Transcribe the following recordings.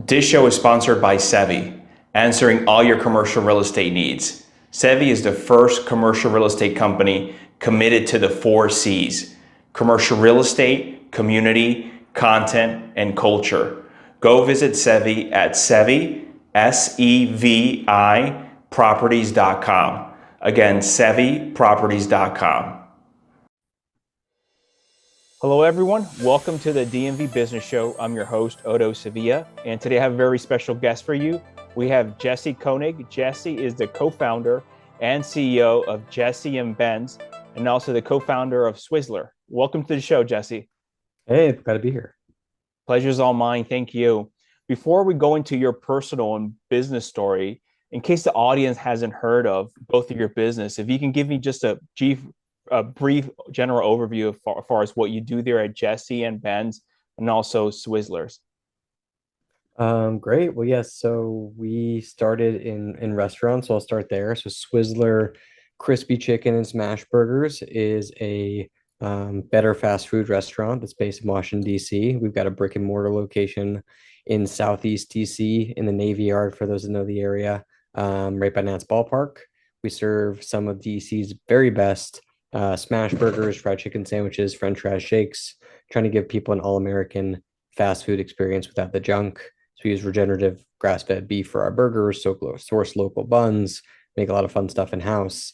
This show is sponsored by Sevi, answering all your commercial real estate needs. Sevi is the first commercial real estate company committed to the 4 C's: commercial real estate, community, content, and culture. Go visit Sevi at Sevi, Sevi properties.com. Again, SeviProperties.com. Hello, everyone. Welcome to the DMV Business Show. I'm your host, Otto Sevilla, and today I have a very special guest for you. We have Jesse Konig. Jesse is the co-founder and CEO of Jesse and Ben's, and also the co-founder of Swizzler. Welcome to the show, Jesse. Hey, glad to be here. Pleasure's all mine. Thank you. Before we go into your personal and business story, in case the audience hasn't heard of both of your business, if you can give me just a brief general overview as far as what you do there at Jesse and Ben's and also Swizzlers. Great. Well, yes. So we started in restaurants. So I'll start there. So Swizzler Crispy Chicken and Smash Burgers is a better fast food restaurant that's based in Washington, D.C. We've got a brick and mortar location in Southeast D.C. in the Navy Yard, for those that know the area, right by Nats Ballpark. We serve some of D.C.'s very best smash burgers, fried chicken sandwiches, French fries, shakes, trying to give people an all-American fast food experience without the junk. So we use regenerative grass-fed beef for our burgers, so source local buns, make a lot of fun stuff in-house.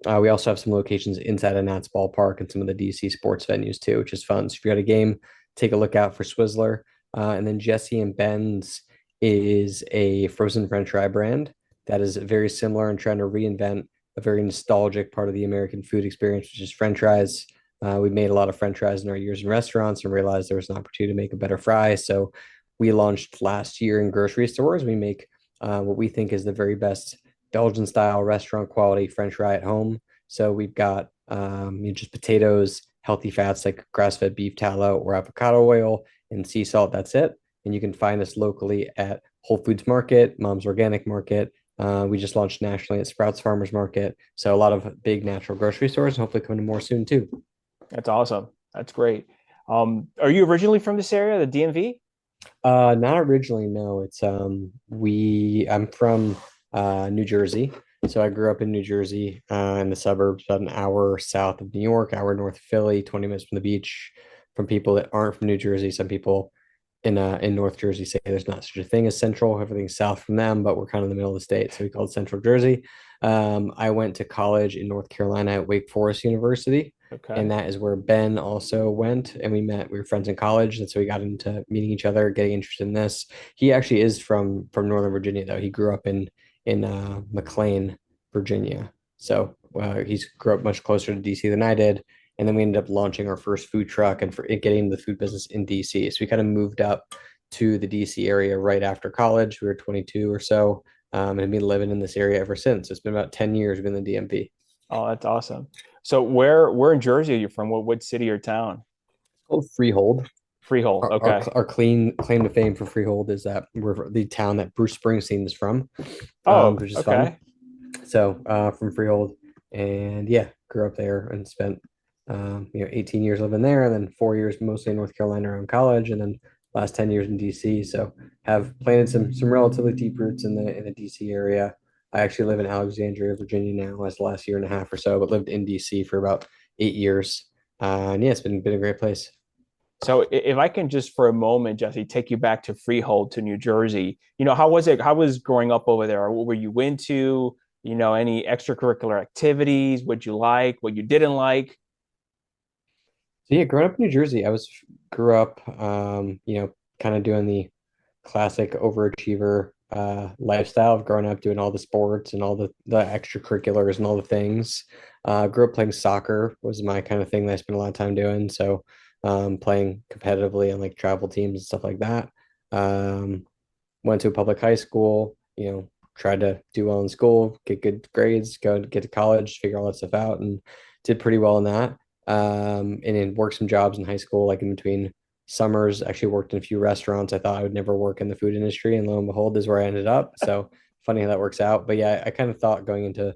We also have some locations inside of Nats Ballpark and some of the DC sports venues too, which is fun. So if you got a game, take a look out for Swizzler. And then Jesse and Ben's is a frozen French fry brand that is very similar and trying to reinvent a very nostalgic part of the American food experience, which is French fries. We made a lot of French fries in our years in restaurants and realized there was an opportunity to make a better fry. So we launched last year in grocery stores. We make what we think is the very best Belgian style restaurant quality French fry at home. So we've got just potatoes, healthy fats like grass-fed beef tallow or avocado oil, and sea salt. That's it. And you can find us locally at Whole Foods Market, Mom's Organic Market. We just launched nationally at Sprouts Farmers Market. So a lot of big natural grocery stores, and hopefully coming to more soon too. That's awesome. That's great. Are you originally from this area, the DMV? Not originally, no. I'm from New Jersey. So I grew up in New Jersey, in the suburbs, about an hour south of New York, hour north of Philly, 20 minutes from the beach. From people that aren't from New Jersey, some people in North Jersey say there's not such a thing as central, everything's south from them, but we're kind of in the middle of the state, so we call it Central Jersey. I went to college in North Carolina at Wake Forest University, Okay. and that is where Ben also went, and we were friends in college, and so we got into meeting each other, getting interested in this. He actually is from Northern Virginia, though. He grew up in McLean, Virginia. So he's grew up much closer to DC than I did. And then we ended up launching our first food truck and for getting the food business in DC. So we kind of moved up to the DC area right after college. We were 22 or so, and have been living in this area ever since. It's been about 10 years we've been in the DMV. Oh, that's awesome. So where in Jersey are you from? What city or town? It's called Freehold. Freehold. Okay. Our clean claim to fame for Freehold is that we're the town that Bruce Springsteen is from, Oh, which is fun. okay. So from Freehold, and yeah, grew up there and spent 18 years living there, and then 4 years mostly in North Carolina around college, and then last 10 years in DC. So have planted some relatively deep roots in the DC area. I actually live in Alexandria, Virginia now, as the last year and a half or so, but lived in DC for about 8 years. And yeah, it's been a great place. So if I can just for a moment, Jesse, take you back to Freehold to New Jersey. How was it? How was growing up over there? What were you into? Any extracurricular activities? What you like? What you didn't like? So yeah, growing up in New Jersey, grew up, kind of doing the classic overachiever lifestyle of growing up doing all the sports and all the extracurriculars and all the things. Grew up playing soccer was my kind of thing that I spent a lot of time doing. So playing competitively on like travel teams and stuff like that. Um, Went to a public high school, tried to do well in school, get good grades, go and get to college, figure all that stuff out, and did pretty well in that. And then worked some jobs in high school, like in between summers. Actually worked in a few restaurants. I thought I would never work in the food industry, and lo and behold, is where I ended up. So funny how that works out. But yeah, I kind of thought going into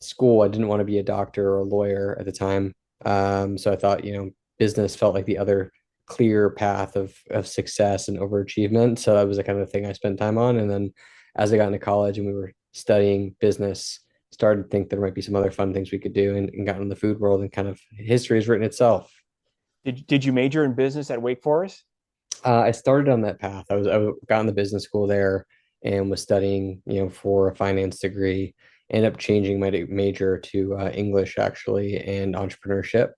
school, I didn't want to be a doctor or a lawyer at the time. So I thought, business felt like the other clear path of success and overachievement. So that was the kind of thing I spent time on. And then as I got into college and we were studying business, started to think there might be some other fun things we could do, and got in the food world, and kind of history has written itself. Did you major in business at Wake Forest? I started on that path. I got in the business school there and was studying, for a finance degree. Ended up changing my major to English actually and entrepreneurship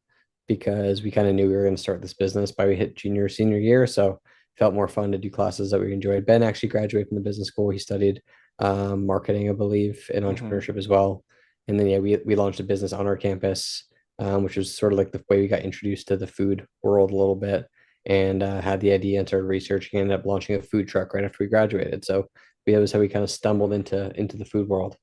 because we kind of knew we were going to start this business by we hit junior senior year. So felt more fun to do classes that we enjoyed. Ben actually graduated from the business school. He studied marketing, I believe, and Hmm. entrepreneurship as well. And then yeah, we launched a business on our campus, which was sort of like the way we got introduced to the food world a little bit, and had the idea and started researching and ended up launching a food truck right after we graduated. So that was how we kind of stumbled into the food world.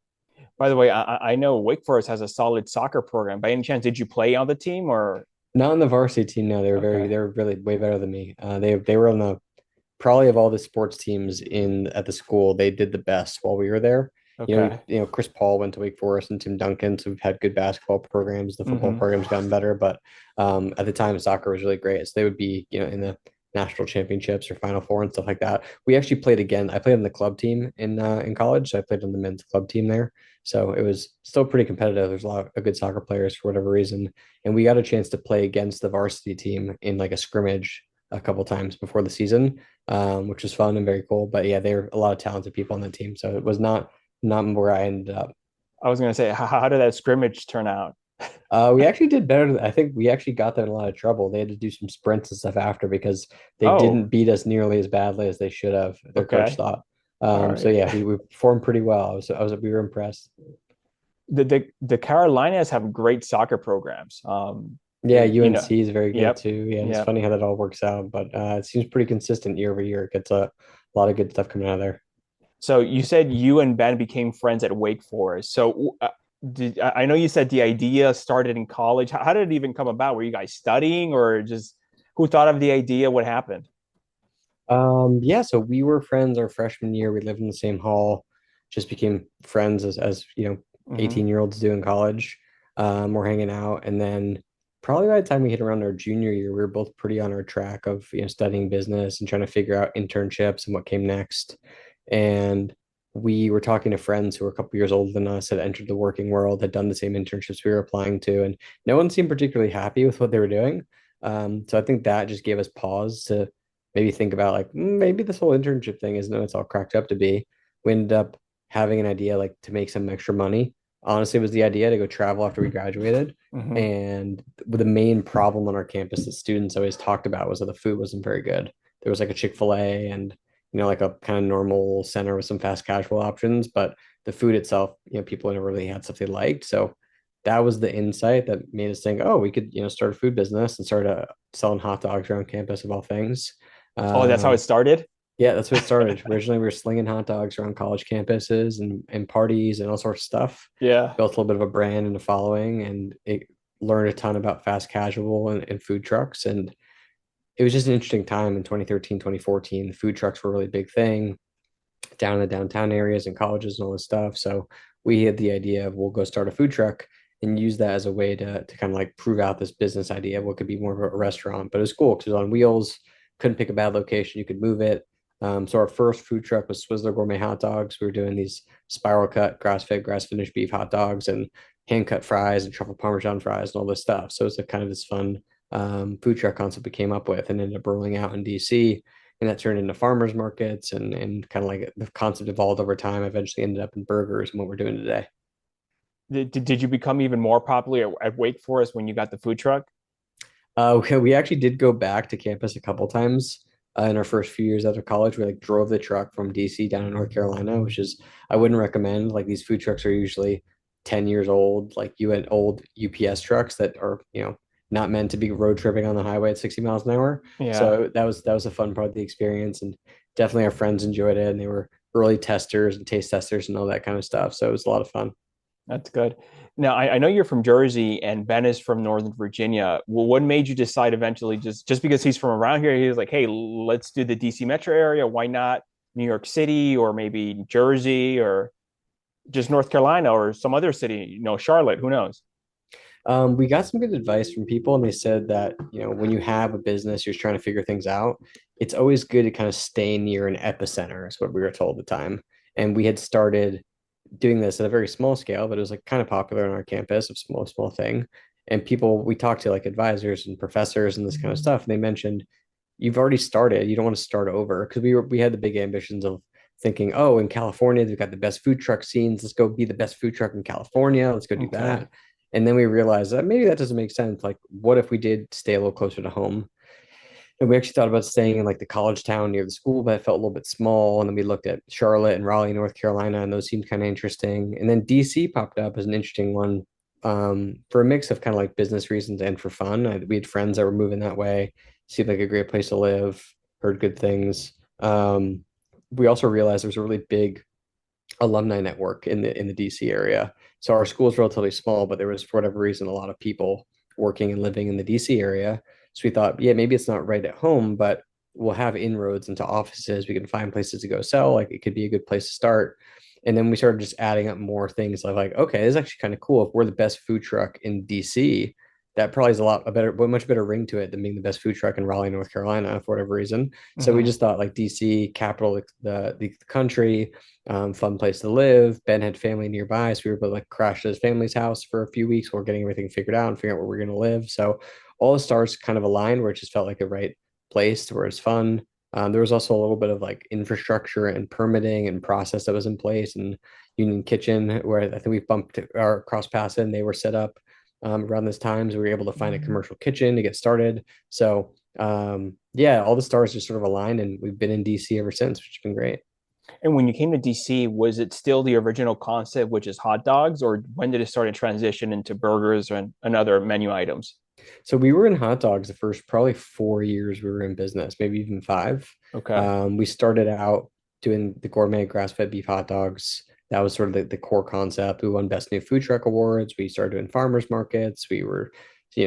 By the way, I know Wake Forest has a solid soccer program. By any chance, did you play on the team or? Not on the varsity team, no. Okay. They were really way better than me. They were on the probably of all the sports teams in at the school, they did the best while we were there. Okay. Chris Paul went to Wake Forest and Tim Duncan, so we've had good basketball programs. The football Hmm. program's gotten better, but at the time, soccer was really great. So they would be, in the national championships or Final Four and stuff like that. We actually played again. I played on the club team in college, so I played on the men's club team there. So it was still pretty competitive. There's a lot of good soccer players for whatever reason, and we got a chance to play against the varsity team in like a scrimmage a couple times before the season, which was fun and very cool. But yeah, there are a lot of talented people on the team, so it was not where I ended up. I was gonna say, how did that scrimmage turn out? We actually did better. I think we actually got them in a lot of trouble. They had to do some sprints and stuff after because they didn't Oh, beat us nearly as badly as they should have. Their coach okay. thought. All So right. yeah, we performed pretty well. We were impressed. The Carolinas have great soccer programs. Yeah, You know, UNC is very good yep, too. Yeah, it's yep. funny how that all works out, but it seems pretty consistent year over year. It gets a lot of good stuff coming out of there. So you said you and Ben became friends at Wake Forest. So I know you said the idea started in college. How did it even come about? Were you guys studying or just who thought of the idea? What happened? Yeah, so we were friends our freshman year. We lived in the same hall, just became friends as 18-year-olds do in college. We're hanging out, and then probably by the time we hit around our junior year, we were both pretty on our track of studying business and trying to figure out internships and what came next. And we were talking to friends who were a couple years older than us, had entered the working world, had done the same internships we were applying to, and no one seemed particularly happy with what they were doing. So I think that just gave us pause to maybe think about like maybe this whole internship thing isn't what it's all cracked up to be. We ended up having an idea like to make some extra money. Honestly, it was the idea to go travel after we graduated. Hmm. And the main problem on our campus that students always talked about was that the food wasn't very good. There was like a Chick-fil-A and like a kind of normal center with some fast casual options, but the food itself, people never really had stuff they liked. So that was the insight that made us think, oh, we could, start a food business and start selling hot dogs around campus of all things. Oh, that's how it Um, started? yeah, that's what it started. Originally, we were slinging hot dogs around college campuses and parties and all sorts of stuff. Yeah. Built a little bit of a brand and a following, and it learned a ton about fast casual and food trucks. And it was just an interesting time in 2013, 2014. The food trucks were a really big thing down in the downtown areas and colleges and all this stuff. So we had the idea of we'll go start a food truck and use that as a way to kind of like prove out this business idea of what could be more of a restaurant. But it was cool because it was on wheels, couldn't pick a bad location, you could move it. So our first food truck was Swizzler Gourmet Hot Dogs. We were doing these spiral cut, grass fed, grass finished beef hot dogs and hand cut fries and truffle parmesan fries and all this stuff. So it's a kind of this fun food truck concept we came up with and ended up rolling out in DC, and that turned into farmers markets and kind of like the concept evolved over time. Eventually ended up in burgers and what we're doing today. Did you become even more popular at Wake Forest when you got the food truck? We actually did go back to campus a couple times in our first few years out of college. We like drove the truck from DC down to North Carolina, which is I wouldn't recommend. Like these food trucks are usually 10 years old. Like you had old UPS trucks that are not meant to be road tripping on the highway at 60 miles an hour. Yeah. So that was a fun part of the experience, and definitely our friends enjoyed it, and they were early testers and taste testers and all that kind of stuff. So it was a lot of fun. That's good. Now, I know you're from Jersey and Ben is from Northern Virginia. Well, what made you decide eventually, just because he's from around here, he was like, hey, let's do the DC metro area. Why not New York City or maybe Jersey or just North Carolina or some other city, Charlotte, who knows? We got some good advice from people, and they said that, when you have a business, you're trying to figure things out. It's always good to kind of stay near an epicenter, is what we were told at the time. And we had started doing this at a very small scale, but it was like kind of popular on our campus, a small thing. And people, we talked to like advisors and professors and this kind of stuff, and they mentioned, you've already started. You don't want to start over, because we had the big ambitions of thinking, oh, in California, they've got the best food truck scenes. Let's go be the best food truck in California. Let's go do Okay. that. And then we realized that maybe that doesn't make sense. Like, what if we did stay a little closer to home? And we actually thought about staying in like the college town near the school, but it felt a little bit small. And then we looked at Charlotte and Raleigh, North Carolina, and those seemed kind of interesting. And then DC popped up as an interesting one, for a mix of kind of like business reasons and for fun. We had friends that were moving that way. Seemed like a great place to live. Heard good things. We also realized there was a really big alumni network in the DC area. So our school is relatively small, but there was, for whatever reason, a lot of people working and living in the DC area. So we thought, yeah, maybe it's not right at home, but we'll have inroads into offices. We can find places to go sell. Like, it could be a good place to start. And then we started just adding up more things like, okay, this is actually kind of cool. If we're the best food truck in DC, that probably is a much better ring to it than being the best food truck in Raleigh, North Carolina, for whatever reason. So we Hmm. just thought, like, DC, capital of the country, fun place to live. Ben had family nearby, so we were able to like crash at his family's house for a few weeks while getting everything figured out and figuring out where we're going to live. So all the stars kind of aligned, where it just felt like a right place to where it's fun. There was also a little bit of like infrastructure and permitting and process that was in place, and Union Kitchen, where I think we bumped our cross paths and they were set up around this time. So we were able to find a commercial kitchen to get started. So yeah, all the stars just sort of aligned, and we've been in DC ever since, which has been great. And when you came to DC, was it still the original concept, which is hot dogs, or when did it start to transition into burgers and other menu items? So we were in hot dogs the first probably 4 years we were in business, maybe even five. Okay. We started out doing the gourmet grass-fed beef hot dogs. That was sort of the core concept. We won Best New Food Truck Awards. We started doing farmers markets. We were,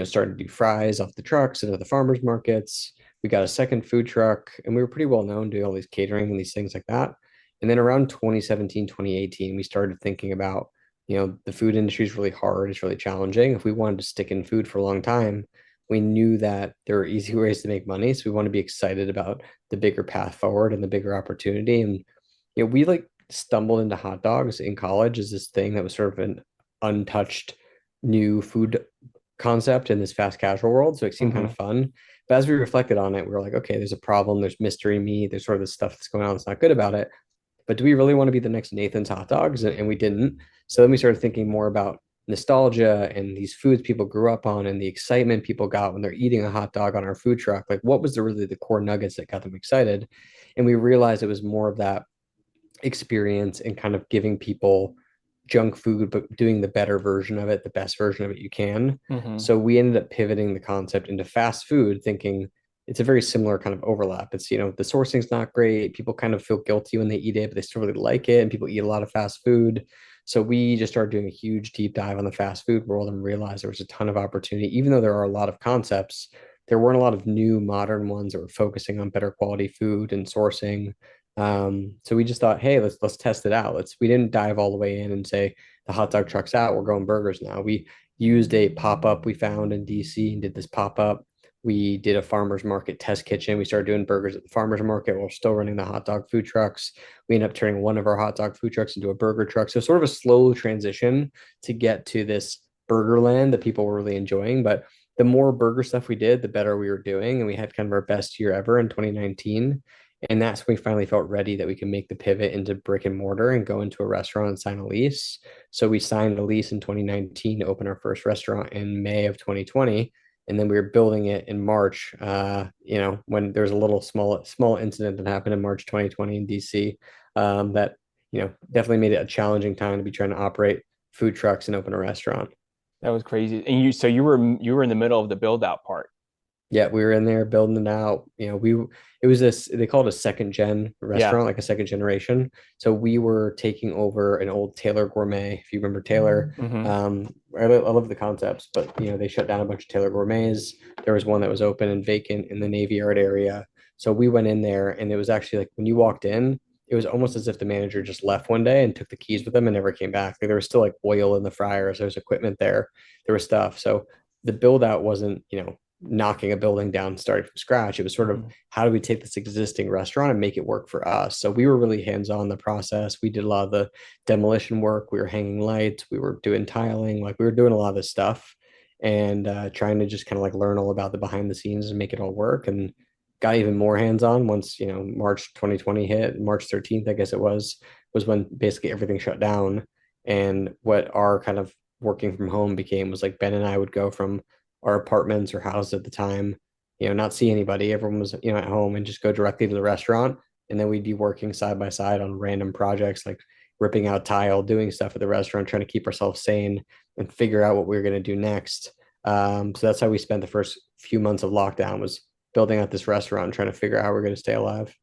starting to do fries off the trucks and at the farmers markets. We got a second food truck, and we were pretty well known doing all these catering and these things like that. And then around 2017, 2018, we started thinking about, the food industry is really hard. It's really challenging. If we wanted to stick in food for a long time, we knew that there are easy ways to make money. So we want to be excited about the bigger path forward and the bigger opportunity. And, we like stumbled into hot dogs in college as this thing that was sort of an untouched new food concept in this fast casual world. So it seemed kind of Hmm. fun. But as we reflected on it, we were like, okay, there's a problem. There's mystery meat. There's sort of this stuff that's going on that's not good about it. But do we really want to be the next Nathan's hot dogs? And we didn't. So then we started thinking more about nostalgia and these foods people grew up on and the excitement people got when they're eating a hot dog on our food truck. Like, what was really the core nuggets that got them excited? And we realized it was more of that experience and kind of giving people junk food, but doing the better version of it, the best version of it you can. Hmm. So we ended up pivoting the concept into fast food, thinking it's a very similar kind of overlap. It's, the sourcing's not great. People kind of feel guilty when they eat it, but they still really like it. And people eat a lot of fast food. So we just started doing a huge deep dive on the fast food world and realized there was a ton of opportunity. Even though there are a lot of concepts, there weren't a lot of new modern ones that were focusing on better quality food and sourcing. So we just thought, hey, let's test it out. We didn't dive all the way in and say the hot dog truck's out, we're going burgers now. We used a pop-up we found in DC and did this pop-up. We did a farmer's market test kitchen. We started doing burgers at the farmer's market while still running the hot dog food trucks. We ended up turning one of our hot dog food trucks into a burger truck. So sort of a slow transition to get to this burger land that people were really enjoying. But the more burger stuff we did, the better we were doing. And we had kind of our best year ever in 2019. And that's when we finally felt ready that we can make the pivot into brick and mortar and go into a restaurant and sign a lease. So we signed a lease in 2019 to open our first restaurant in May of 2020. And then we were building it in March, when there's a little small incident that happened in March 2020 in DC, that, definitely made it a challenging time to be trying to operate food trucks and open a restaurant. That was crazy. And you were in the middle of the build out part. Yeah, we were in there building it out. It was this, they call it a second gen Yeah. restaurant, like a second generation. So we were taking over an old Taylor Gourmet, if you remember Taylor. Hmm. I love the concepts, but they shut down a bunch of Taylor Gourmets. There was one that was open and vacant in the Navy Yard area. So we went in there, and it was actually like when you walked in, it was almost as if the manager just left one day and took the keys with them and never came back. Like, there was still like oil in the fryers, there was equipment there was stuff. So the build out wasn't, knocking a building down, starting from scratch. It was sort of, Mhm. how do we take this existing restaurant and make it work for us? So we were really hands on in the process. We did a lot of the demolition work. We were hanging lights. We were doing tiling. Like, we were doing a lot of this stuff and trying to just kind of like learn all about the behind the scenes and make it all work. And got even more hands on once, March 2020 hit. March 13th, I guess it was when basically everything shut down. And what our kind of working from home became was like Ben and I would go from our apartments or houses at the time, not see anybody. Everyone was, at home, and just go directly to the restaurant. And then we'd be working side by side on random projects like ripping out tile, doing stuff at the restaurant, trying to keep ourselves sane and figure out what we were going to do next. So that's how we spent the first few months of lockdown, was building out this restaurant, trying to figure out how we're going to stay alive.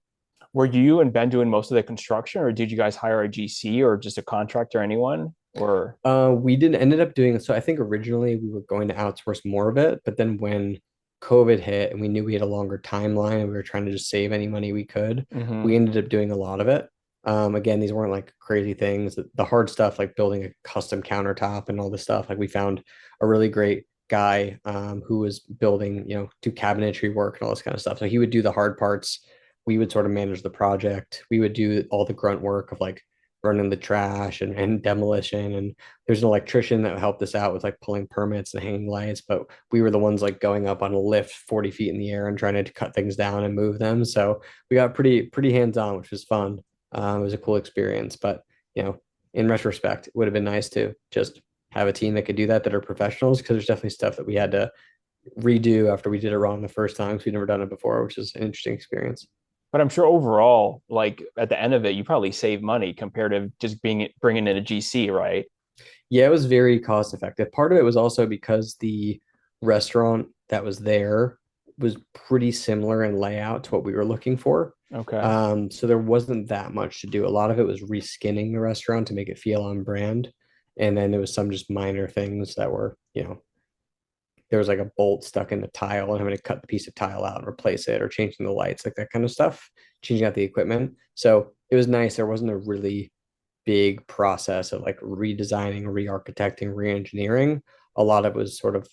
Were you and Ben doing most of the construction, or did you guys hire a GC or just a contractor, anyone? Or We didn't ended up doing so. I think originally we were going to outsource more of it, but then when COVID hit and we knew we had a longer timeline and we were trying to just save any money we could, we Mhm. ended up doing a lot of it. Again, these weren't like crazy things. The hard stuff, like building a custom countertop and all this stuff, like we found a really great guy who was building, do cabinetry work and all this kind of stuff. So he would do the hard parts. We would sort of manage the project. We would do all the grunt work of like running the trash and demolition. And there's an electrician that helped us out with like pulling permits and hanging lights, but we were the ones like going up on a lift 40 feet in the air and trying to cut things down and move them. So we got pretty hands on, which was fun. It was a cool experience, but in retrospect, it would have been nice to just have a team that could do that are professionals, because there's definitely stuff that we had to redo after we did it wrong the first time, because we'd never done it before, which is an interesting experience. But I'm sure overall, like at the end of it, you probably save money compared to just being bringing in a GC, right? Yeah, it was very cost effective. Part of it was also because the restaurant that was there was pretty similar in layout to what we were looking for. Okay. So there wasn't that much to do. A lot of it was reskinning the restaurant to make it feel on brand. And then there was some just minor things that were, there was like a bolt stuck in the tile and having to cut the piece of tile out and replace it, or changing the lights, like that kind of stuff, changing out the equipment. So it was nice. There wasn't a really big process of like redesigning, re-architecting, re-engineering. A lot of it was sort of,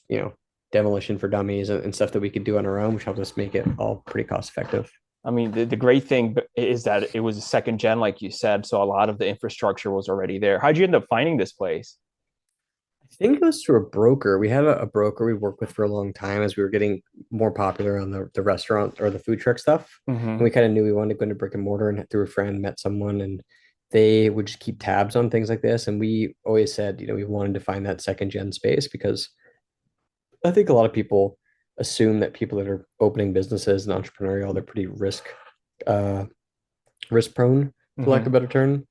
demolition for dummies and stuff that we could do on our own, which helped us make it all pretty cost effective. I mean, the great thing is that it was a second gen, like you said, so a lot of the infrastructure was already there. How'd you end up finding this place? I think it was through a broker. We had a broker we worked with for a long time as we were getting more popular on the restaurant or the food truck stuff. And we Hmm. kind of knew we wanted to go into brick and mortar, and through a friend met someone, and they would just keep tabs on things like this. And we always said, we wanted to find that second gen space, because I think a lot of people assume that people that are opening businesses and entrepreneurial, they're pretty uh, risk prone, for lack of a Hmm. better term.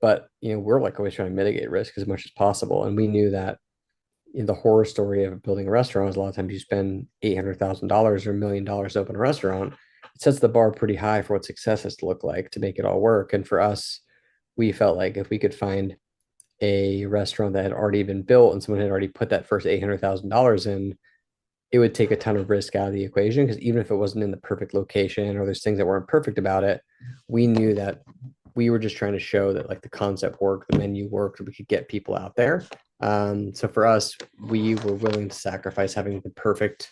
But we're like always trying to mitigate risk as much as possible. And we knew that the horror story of building a restaurant is a lot of times you spend $800,000 or $1 million to open a restaurant. It sets the bar pretty high for what success has to look like to make it all work. And for us, we felt like if we could find a restaurant that had already been built and someone had already put that first $800,000 in, it would take a ton of risk out of the equation, because even if it wasn't in the perfect location or there's things that weren't perfect about it, we knew that we were just trying to show that like the concept worked, the menu worked, we could get people out there. So for us, we were willing to sacrifice having the perfect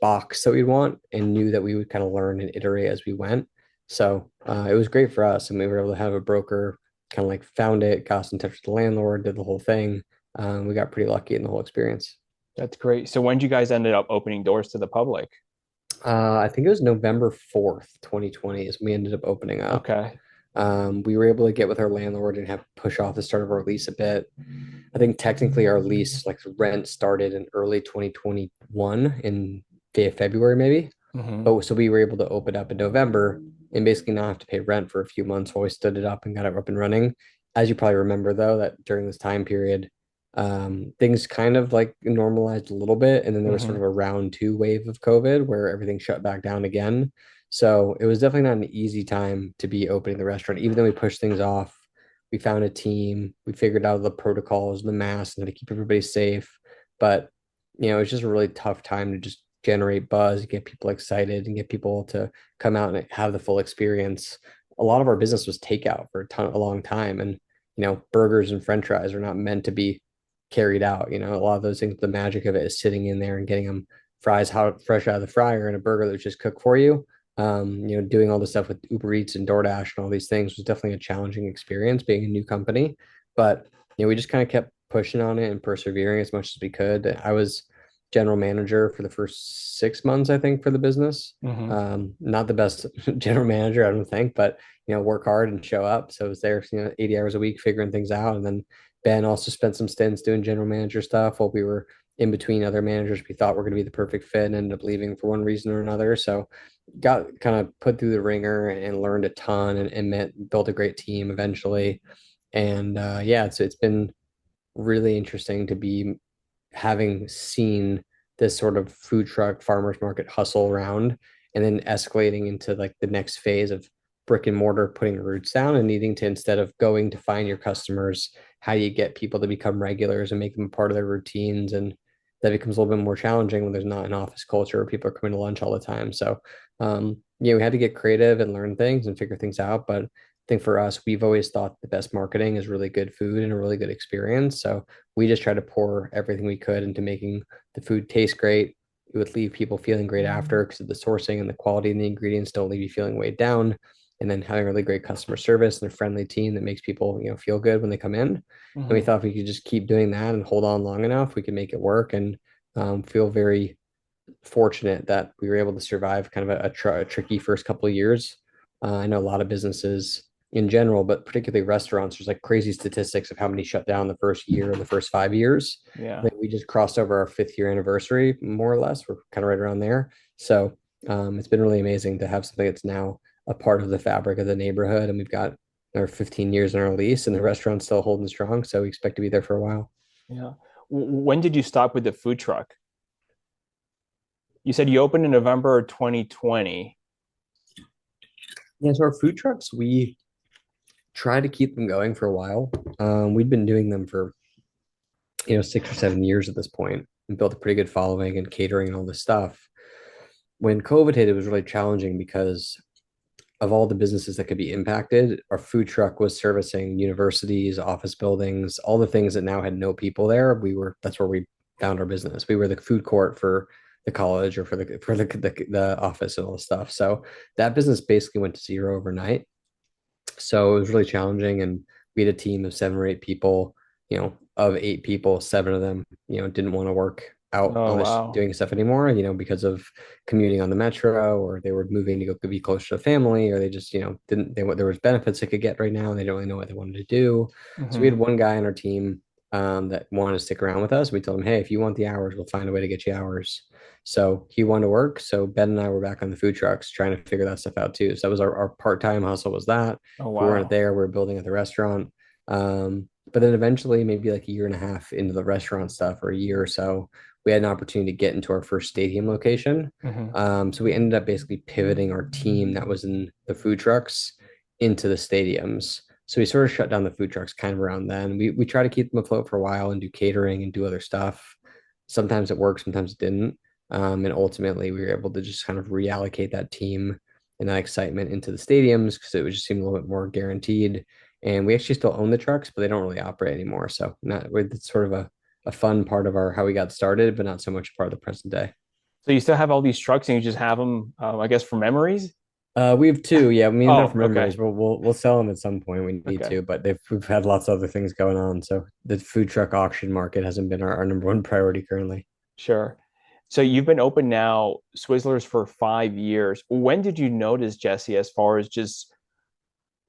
box that we want, and knew that we would kind of learn and iterate as we went. So it was great for us, and we were able to have a broker kind of like found it, got us in touch with the landlord, did the whole thing. We got pretty lucky in the whole experience. That's great. So when did you guys ended up opening doors to the public? I think it was November 4th, 2020 is when we ended up opening up. Okay. We were able to get with our landlord and have push off the start of our lease a bit. I think technically our lease, like rent, started in early 2021 in February maybe. Hmm. But so we were able to open up in November and basically not have to pay rent for a few months while we stood it up and got it up and running. As you probably remember, though, that during this time period, things kind of like normalized a little bit. And then there was sort Hmm. of a round two wave of COVID where everything shut back down again. So it was definitely not an easy time to be opening the restaurant. Even though we pushed things off, we found a team, we figured out the protocols, the masks, and how to keep everybody safe. But it's just a really tough time to just generate buzz, get people excited, and get people to come out and have the full experience. a lot of our business was takeout for a long time. And, burgers and French fries are not meant to be carried out. A lot of those things, the magic of it is sitting in there and getting them fries hot, fresh out of the fryer, and a burger that's just cooked for you. Doing all the stuff with Uber Eats and DoorDash and all these things was definitely a challenging experience being a new company. But, we just kind of kept pushing on it and persevering as much as we could. I was general manager for the first 6 months, I think, for the business. Hmm. Not the best general manager, I don't think, but work hard and show up. So I was there, 80 hours a week figuring things out. And then Ben also spent some stints doing general manager stuff while we were in between other managers we thought were going to be the perfect fit and ended up leaving for one reason or another. So got kind of put through the ringer and learned a ton and built a great team eventually. And yeah, it's been really interesting to be having seen this sort of food truck farmers market hustle around and then escalating into like the next phase of brick and mortar putting roots down and needing to, instead of going to find your customers, how do you get people to become regulars and make them a part of their routines? And that becomes a little bit more challenging when there's not an office culture where people are coming to lunch all the time. So we had to get creative and learn things and figure things out. But I think for us, we've always thought the best marketing is really good food and a really good experience. So we just try to pour everything we could into making the food taste great. It would leave people feeling great after because of the sourcing and the quality and the ingredients don't leave you feeling weighed down. And then having really great customer service and a friendly team that makes people, feel good when they come in. And we Hmm. thought if we could just keep doing that and hold on long enough, we could make it work and feel very fortunate that we were able to survive kind of a tricky first couple of years. I know a lot of businesses in general, but particularly restaurants, there's like crazy statistics of how many shut down the first year or the first 5 years. I Yeah. think we just crossed over our fifth year anniversary, more or less. We're kind of right around there. So it's been really amazing to have something that's now a part of the fabric of the neighborhood. And we've got our 15 years in our lease, and the restaurant's still holding strong. So we expect to be there for a while. Yeah. When did you stop with the food truck? You said you opened in November 2020. Yeah, so our food trucks, we try to keep them going for a while. We'd been doing them for 6 or 7 years at this point and built a pretty good following and catering and all this stuff. When COVID hit, it was really challenging because of all the businesses that could be impacted. Our food truck was servicing universities, office buildings, all the things that now had no people there. That's where we found our business. We were the food court for the college or for the office and all the stuff. So that business basically went to zero overnight. So it was really challenging. And we had a team of 7 or 8 people, of 8 people, 7 of them, didn't want to work out Oh, on this wow. doing stuff anymore, because of commuting on the metro, or they were moving to go to be closer to family, or they just, didn't, there was benefits they could get right now and they don't really know what they wanted to do. So we had Hmm. one guy on our team that wanted to stick around with us. We told him, hey, if you want the hours, we'll find a way to get you hours. So he wanted to work. So Ben and I were back on the food trucks trying to figure that stuff out too. So that was our part-time hustle was that. Oh, We weren't wow. there. We were building at the restaurant. But then eventually, maybe like a year and a half into the restaurant stuff or a year or so, we had an opportunity to get into our first stadium location. Hmm. So we ended up basically pivoting our team that was in the food trucks into the stadiums. So we sort of shut down the food trucks kind of around then. We try to keep them afloat for a while and do catering and do other stuff. Sometimes it worked, sometimes it didn't. And ultimately, we were able to just kind of reallocate that team and that excitement into the stadiums because it would just seem a little bit more guaranteed. And we actually still own the trucks, but they don't really operate anymore. So not it's sort of a fun part of our how we got started, but not so much part of the present day. So you still have all these trucks and you just have them, I guess, for memories? We have two. Yeah, I mean, not Oh, for okay. memories, but we'll sell them at some point. We need Okay. to, but we've had lots of other things going on. So the food truck auction market hasn't been our number one priority currently. Sure. So you've been open now, Swizzlers, for 5 years. When did you notice, Jesse, as far as just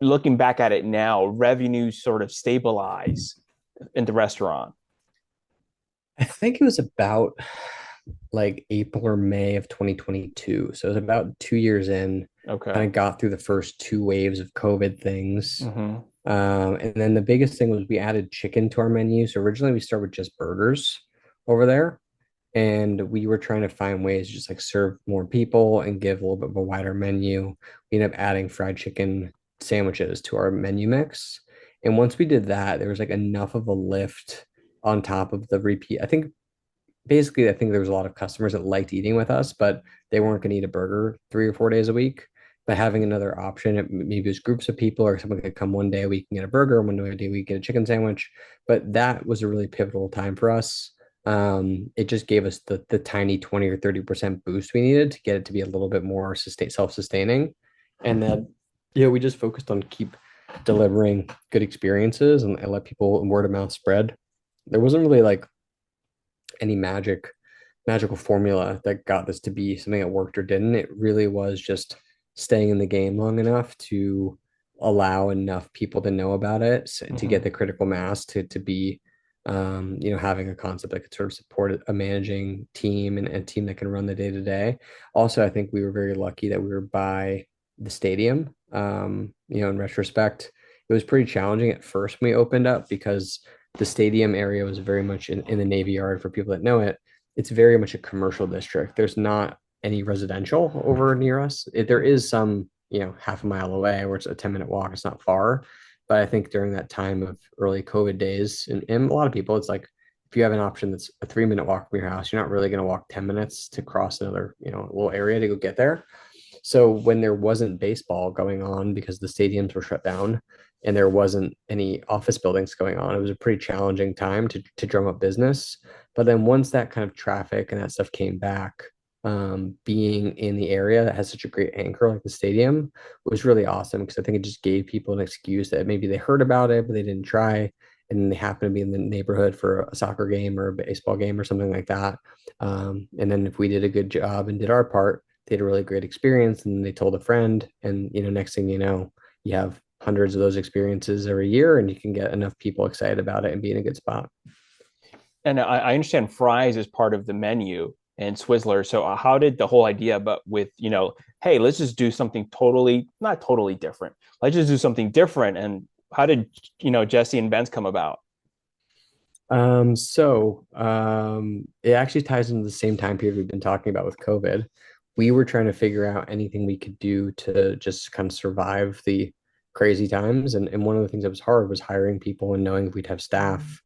looking back at it now, revenue sort of stabilize in the restaurant? I think it was about like April or May of 2022. So it was about 2 years in, kind Okay. of got through the first two waves of COVID things. Hmm. And then the biggest thing was we added chicken to our menu. So originally we started with just burgers over there. And we were trying to find ways to just like serve more people and give a little bit of a wider menu. We ended up adding fried chicken sandwiches to our menu mix. And once we did that, there was like enough of a lift on top of the repeat. I think there was a lot of customers that liked eating with us, but they weren't going to eat a burger 3 or 4 days a week. But having another option, maybe it was groups of people, or someone could come one day we can get a burger, one day we get a chicken sandwich. But that was a really pivotal time for us. It just gave us the tiny 20 or 30% boost we needed to get it to be a little bit more self-sustaining. And then, we just focused on keep delivering good experiences and let people word of mouth spread. There wasn't really like any magical formula that got this to be something that worked or didn't. It really was just staying in the game long enough to allow enough people to know about it and to get Hmm. the critical mass to be having a concept that could sort of support a managing team and a team that can run the day to day. Also, I think we were very lucky that we were by the stadium. In retrospect, it was pretty challenging at first when we opened up because the stadium area was very much in the Navy Yard. For people that know it, it's very much a commercial district. There's not any residential over near us. There is some, half a mile away where it's a 10-minute walk. It's not far. But I think during that time of early COVID days, and a lot of people, it's like if you have an option that's a 3-minute walk from your house, you're not really going to walk 10 minutes to cross another, little area to go get there. So when there wasn't baseball going on because the stadiums were shut down and there wasn't any office buildings going on, it was a pretty challenging time to drum up business. But then once that kind of traffic and that stuff came back, being in the area that has such a great anchor like the stadium was really awesome because I think it just gave people an excuse that maybe they heard about it, but they didn't try. And they happen to be in the neighborhood for a soccer game or a baseball game or something like that. And then if we did a good job and did our part, they had a really great experience and they told a friend. And, next thing you know, you have hundreds of those experiences every year and you can get enough people excited about it and be in a good spot. And I understand fries is part of the menu and Swizzler. So how did the whole idea, but with, hey, let's just do something not totally different. Let's just do something different. And how did, Jesse and Ben's come about? It actually ties into the same time period we've been talking about with COVID. We were trying to figure out anything we could do to just kind of survive the crazy times. And one of the things that was hard was hiring people and knowing if we'd have staff.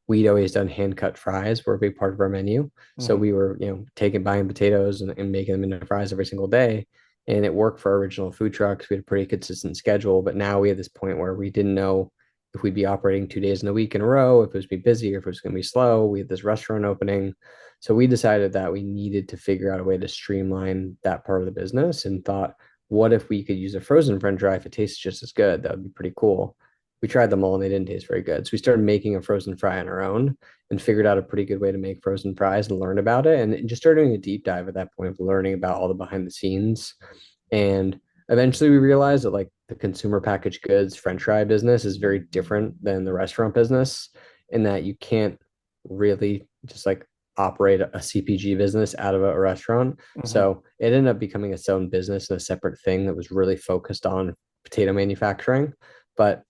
We'd always done hand cut fries were a big part of our menu. So Hmm. we were, buying potatoes and making them into fries every single day. And it worked for our original food trucks. We had a pretty consistent schedule, but now we had this point where we didn't know if we'd be operating 2 days in a week in a row, if it was be busy, or if it was going to be slow. We had this restaurant opening. So we decided that we needed to figure out a way to streamline that part of the business and thought, what if we could use a frozen French fry if it tastes just as good? That would be pretty cool. We tried them all and they didn't taste very good. So we started making a frozen fry on our own and figured out a pretty good way to make frozen fries and learn about it. And just started doing a deep dive at that point of learning about all the behind the scenes. And eventually we realized that like the consumer packaged goods French fry business is very different than the restaurant business in that you can't really just like operate a CPG business out of a restaurant. Hmm. So it ended up becoming its own business and a separate thing that was really focused on potato manufacturing. But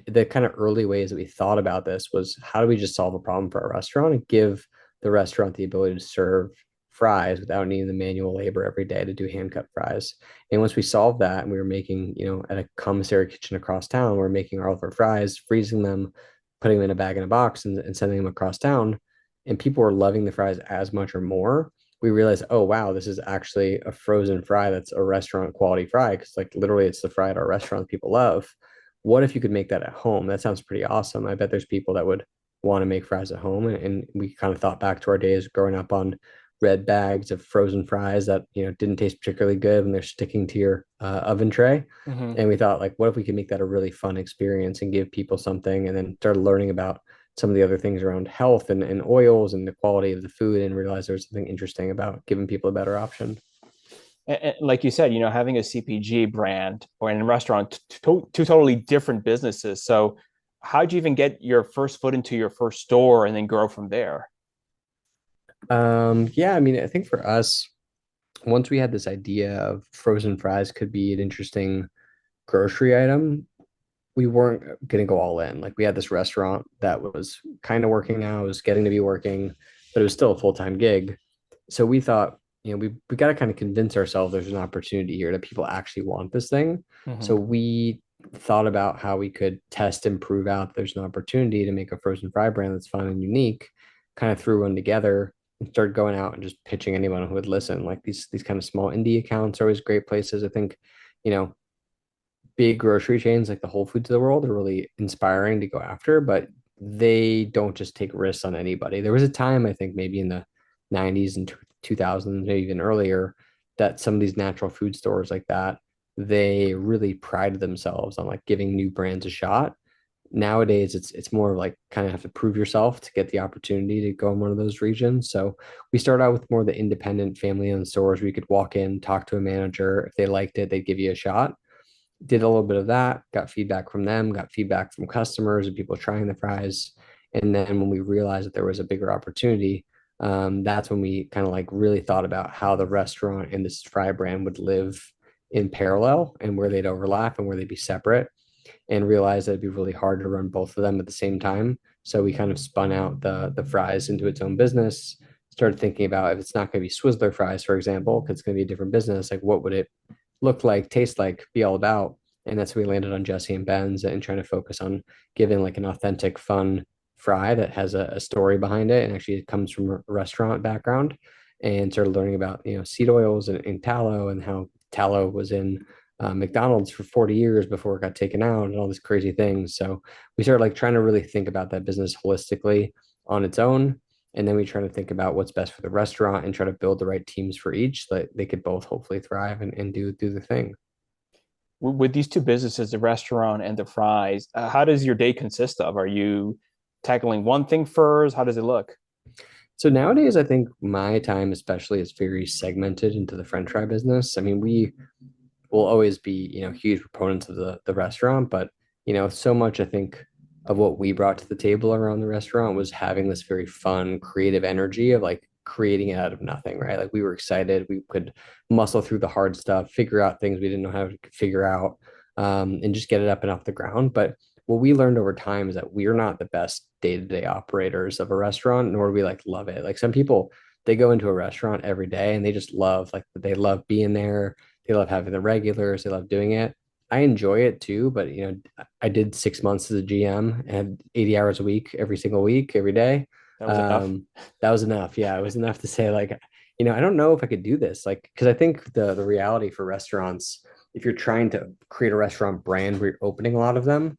the kind of early ways that we thought about this was how do we just solve a problem for a restaurant and give the restaurant the ability to serve fries without needing the manual labor every day to do hand cut fries. And once we solved that and we were making, at a commissary kitchen across town, we are making all of our fries, freezing them, putting them in a bag in a box and sending them across town. And people were loving the fries as much or more. We realized, oh wow, this is actually a frozen fry that's a restaurant quality fry because like literally it's the fry at our restaurant that people love. What if you could make that at home? That sounds pretty awesome. I bet there's people that would want to make fries at home. And we kind of thought back to our days growing up on red bags of frozen fries that didn't taste particularly good when they're sticking to your oven tray. Hmm. And we thought like, what if we could make that a really fun experience and give people something, and then started learning about some of the other things around health and oils and the quality of the food, and realized there was something interesting about giving people a better option. And like you said, having a CPG brand or in a restaurant, two totally different businesses. So how'd you even get your first foot into your first store and then grow from there? Yeah, I mean, I think for us, once we had this idea of frozen fries could be an interesting grocery item, we weren't going to go all in. Like we had this restaurant that was kind of working out, it was getting to be working, but it was still a full-time gig. So we thought, we got to kind of convince ourselves there's an opportunity here that people actually want this thing. So Hmm. we thought about how we could test and prove out there's an opportunity to make a frozen fry brand that's fun and unique, kind of threw one together and started going out and just pitching anyone who would listen. Like these kind of small indie accounts are always great places. I think you know, big grocery chains like the Whole Foods of the world are really inspiring to go after, but they don't just take risks on anybody. There was a time, I think maybe in the 90s and 2000s, maybe even earlier, that some of these natural food stores like that, they really prided themselves on like giving new brands a shot. Nowadays, it's more like kind of have to prove yourself to get the opportunity to go in one of those regions. So we start out with more of the independent family-owned stores where you could walk in, talk to a manager. If they liked it, they'd give you a shot. Did a little bit of that, got feedback from them, got feedback from customers and people trying the fries. And then when we realized that there was a bigger opportunity, that's when we kind of like really thought about how the restaurant and this fry brand would live in parallel and where they'd overlap and where they'd be separate, and realized that it'd be really hard to run both of them at the same time. So we kind of spun out the fries into its own business, started thinking about if it's not going to be Swizzler fries, for example, because it's going to be a different business, like what would it look like, taste like, be all about? And that's when we landed on Jesse and Ben's and trying to focus on giving like an authentic, fun fry that has a story behind it. And actually it comes from a restaurant background, and started learning about, seed oils and tallow, and how tallow was in McDonald's for 40 years before it got taken out and all these crazy things. So we started like trying to really think about that business holistically on its own. And then we try to think about what's best for the restaurant and try to build the right teams for each so that they could both hopefully thrive and do the thing. With these two businesses, the restaurant and the fries, how does your day consist of? Are you tackling one thing first? How does it look? So nowadays, I think my time especially is very segmented into the French fry business. I mean, we will always be, huge proponents of the restaurant, but so much I think of what we brought to the table around the restaurant was having this very fun, creative energy of like creating it out of nothing, right? Like we were excited, we could muscle through the hard stuff, figure out things we didn't know how to figure out, and just get it up and off the ground. But what we learned over time is that we're not the best day-to-day operators of a restaurant, nor do we like love it. Like some people, they go into a restaurant every day and they just love, like they love being there, they love having the regulars, they love doing it. I enjoy it too, but I did 6 months as a GM and had 80 hours a week, every single week, every day. That was enough. That was enough. Yeah, it was enough to say like, I don't know if I could do this. Like, because I think the reality for restaurants, if you're trying to create a restaurant brand where you're opening a lot of them,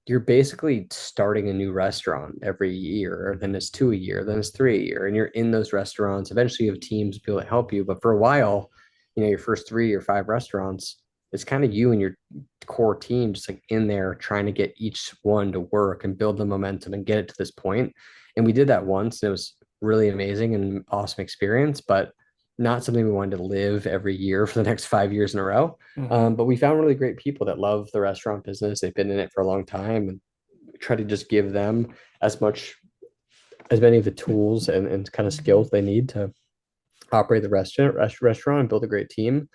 you're basically starting a new restaurant every year, then it's two a year, then it's three a year, and you're in those restaurants. Eventually, you have teams of people that help you, but for a while, your first 3 or 5 restaurants, it's kind of you and your core team just like in there trying to get each one to work and build the momentum and get it to this point. And we did that once. And it was really amazing and awesome experience, but not something we wanted to live every year for the next 5 years in a row. Mhm. But we found really great people that love the restaurant business. They've been in it for a long time, and try to just give them as much, as many of the tools and kind of skills they need to operate the restaurant and build a great team.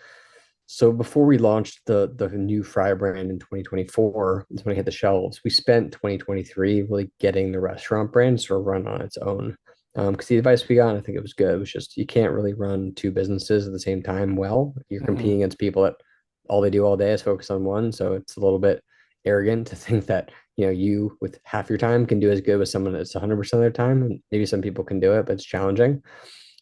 So before we launched the new fry brand in 2024, that's when it hit the shelves. We spent 2023 really getting the restaurant brand sort of run on its own. Because the advice we got, I think it was good. It was just you can't really run two businesses at the same time well. You're Mhm. competing against people that all they do all day is focus on one. So it's a little bit arrogant to think that you with half your time can do as good with someone that's 100% of their time. And maybe some people can do it, but it's challenging.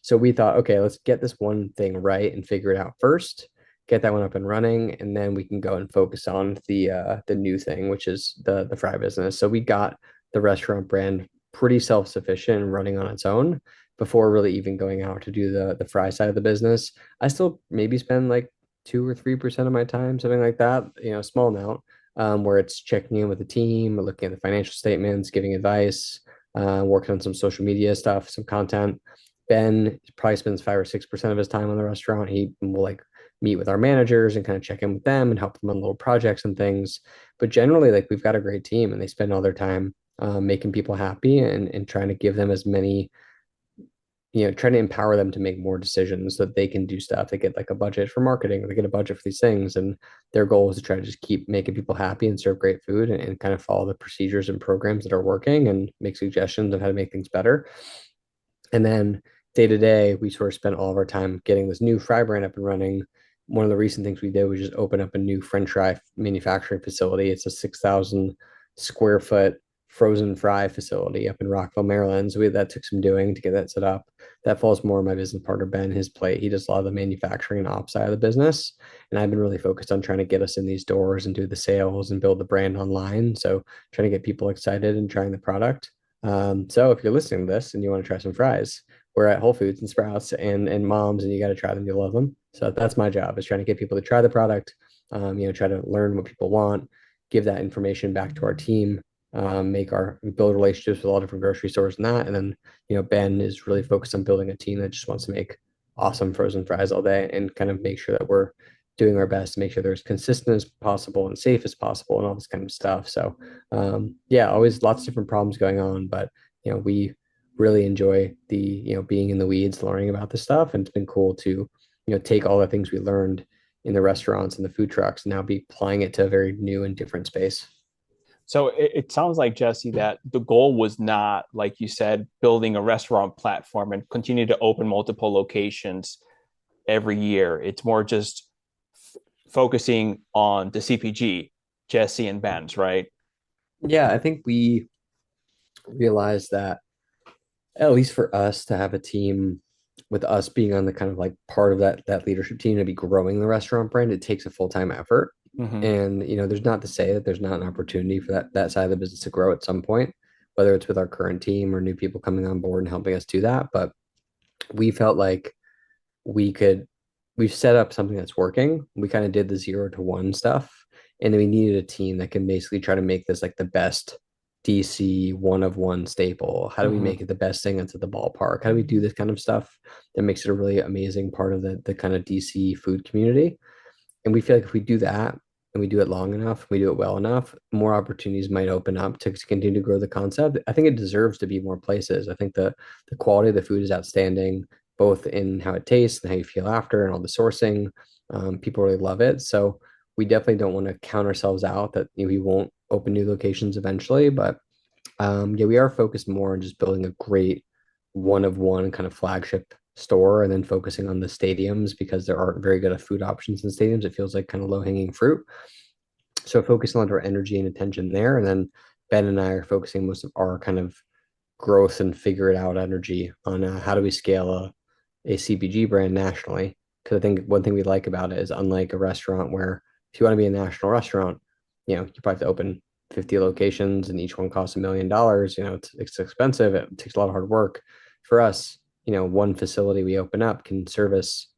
So we thought, okay, let's get this one thing right and figure it out first, get that one up and running, and then we can go and focus on the new thing, which is the fry business. So we got the restaurant brand pretty self-sufficient and running on its own before really even going out to do the fry side of the business. I still maybe spend like 2 or 3% of my time, something like that, small amount, where it's checking in with the team, looking at the financial statements, giving advice, working on some social media stuff, some content. Ben probably spends 5 or 6% of his time on the restaurant. He will like meet with our managers and kind of check in with them and help them on little projects and things. But generally, like we've got a great team and they spend all their time making people happy and trying to give them as many, trying to empower them to make more decisions so that they can do stuff. They get like a budget for marketing, or they get a budget for these things. And their goal is to try to just keep making people happy and serve great food and kind of follow the procedures and programs that are working and make suggestions on how to make things better. And then day to day, we sort of spent all of our time getting this new fry brand up and running. One of the recent things we did was just open up a new French fry manufacturing facility. It's a 6,000 square foot frozen fry facility up in Rockville, Maryland. So that took some doing to get that set up. That falls more on my business partner, Ben, his plate. He does a lot of the manufacturing and ops side of the business. And I've been really focused on trying to get us in these doors and do the sales and build the brand online. So trying to get people excited and trying the product. So if you're listening to this and you want to try some fries, we're at Whole Foods and Sprouts and Mom's, and you got to try them. You'll love them. So that's my job, is trying to get people to try the product, try to learn what people want, give that information back to our team, build relationships with all different grocery stores and that. And then, Ben is really focused on building a team that just wants to make awesome frozen fries all day and kind of make sure that we're doing our best to make sure they're as consistent as possible and safe as possible and all this kind of stuff. So, yeah, always lots of different problems going on, but, we really enjoy being in the weeds, learning about this stuff. And it's been cool to, take all the things we learned in the restaurants and the food trucks and now be applying it to a very new and different space. So it sounds like, Jesse, that the goal was not, like you said, building a restaurant platform and continue to open multiple locations every year. It's more just focusing on the CPG, Jesse and Ben's, right? Yeah, I think we realized that, at least for us, to have a team with us being on the kind of like part of that leadership team to be growing the restaurant brand, it takes a full-time effort. Mm-hmm. And there's not to say that there's not an opportunity for that side of the business to grow at some point, whether it's with our current team or new people coming on board and helping us do that. But we felt like we've set up something that's working. We kind of did the 0 to 1 stuff, and then we needed a team that can basically try to make this like the best DC one of one staple. How do we Mm-hmm. make it the best thing that's at the ballpark? How do we do this kind of stuff that makes it a really amazing part of the kind of DC food community? And we feel like if we do that and we do it long enough, we do it well enough, more opportunities might open up to continue to grow the concept. I think it deserves to be more places. I think the quality of the food is outstanding, both in how it tastes and how you feel after and all the sourcing. People really love it. So we definitely don't want to count ourselves out that we won't open new locations eventually. But yeah, we are focused more on just building a great one of one kind of flagship store and then focusing on the stadiums because there aren't very good food options in stadiums. It feels like kind of low hanging fruit. So focusing on our energy and attention there. And then Ben and I are focusing most of our kind of growth and figure it out energy on how do we scale a CPG brand nationally. Because I think one thing we like about it is, unlike a restaurant where if you want to be a national restaurant, you probably have to open 50 locations and each one costs $1 million. It's expensive. It takes a lot of hard work. For us, one facility we open up can service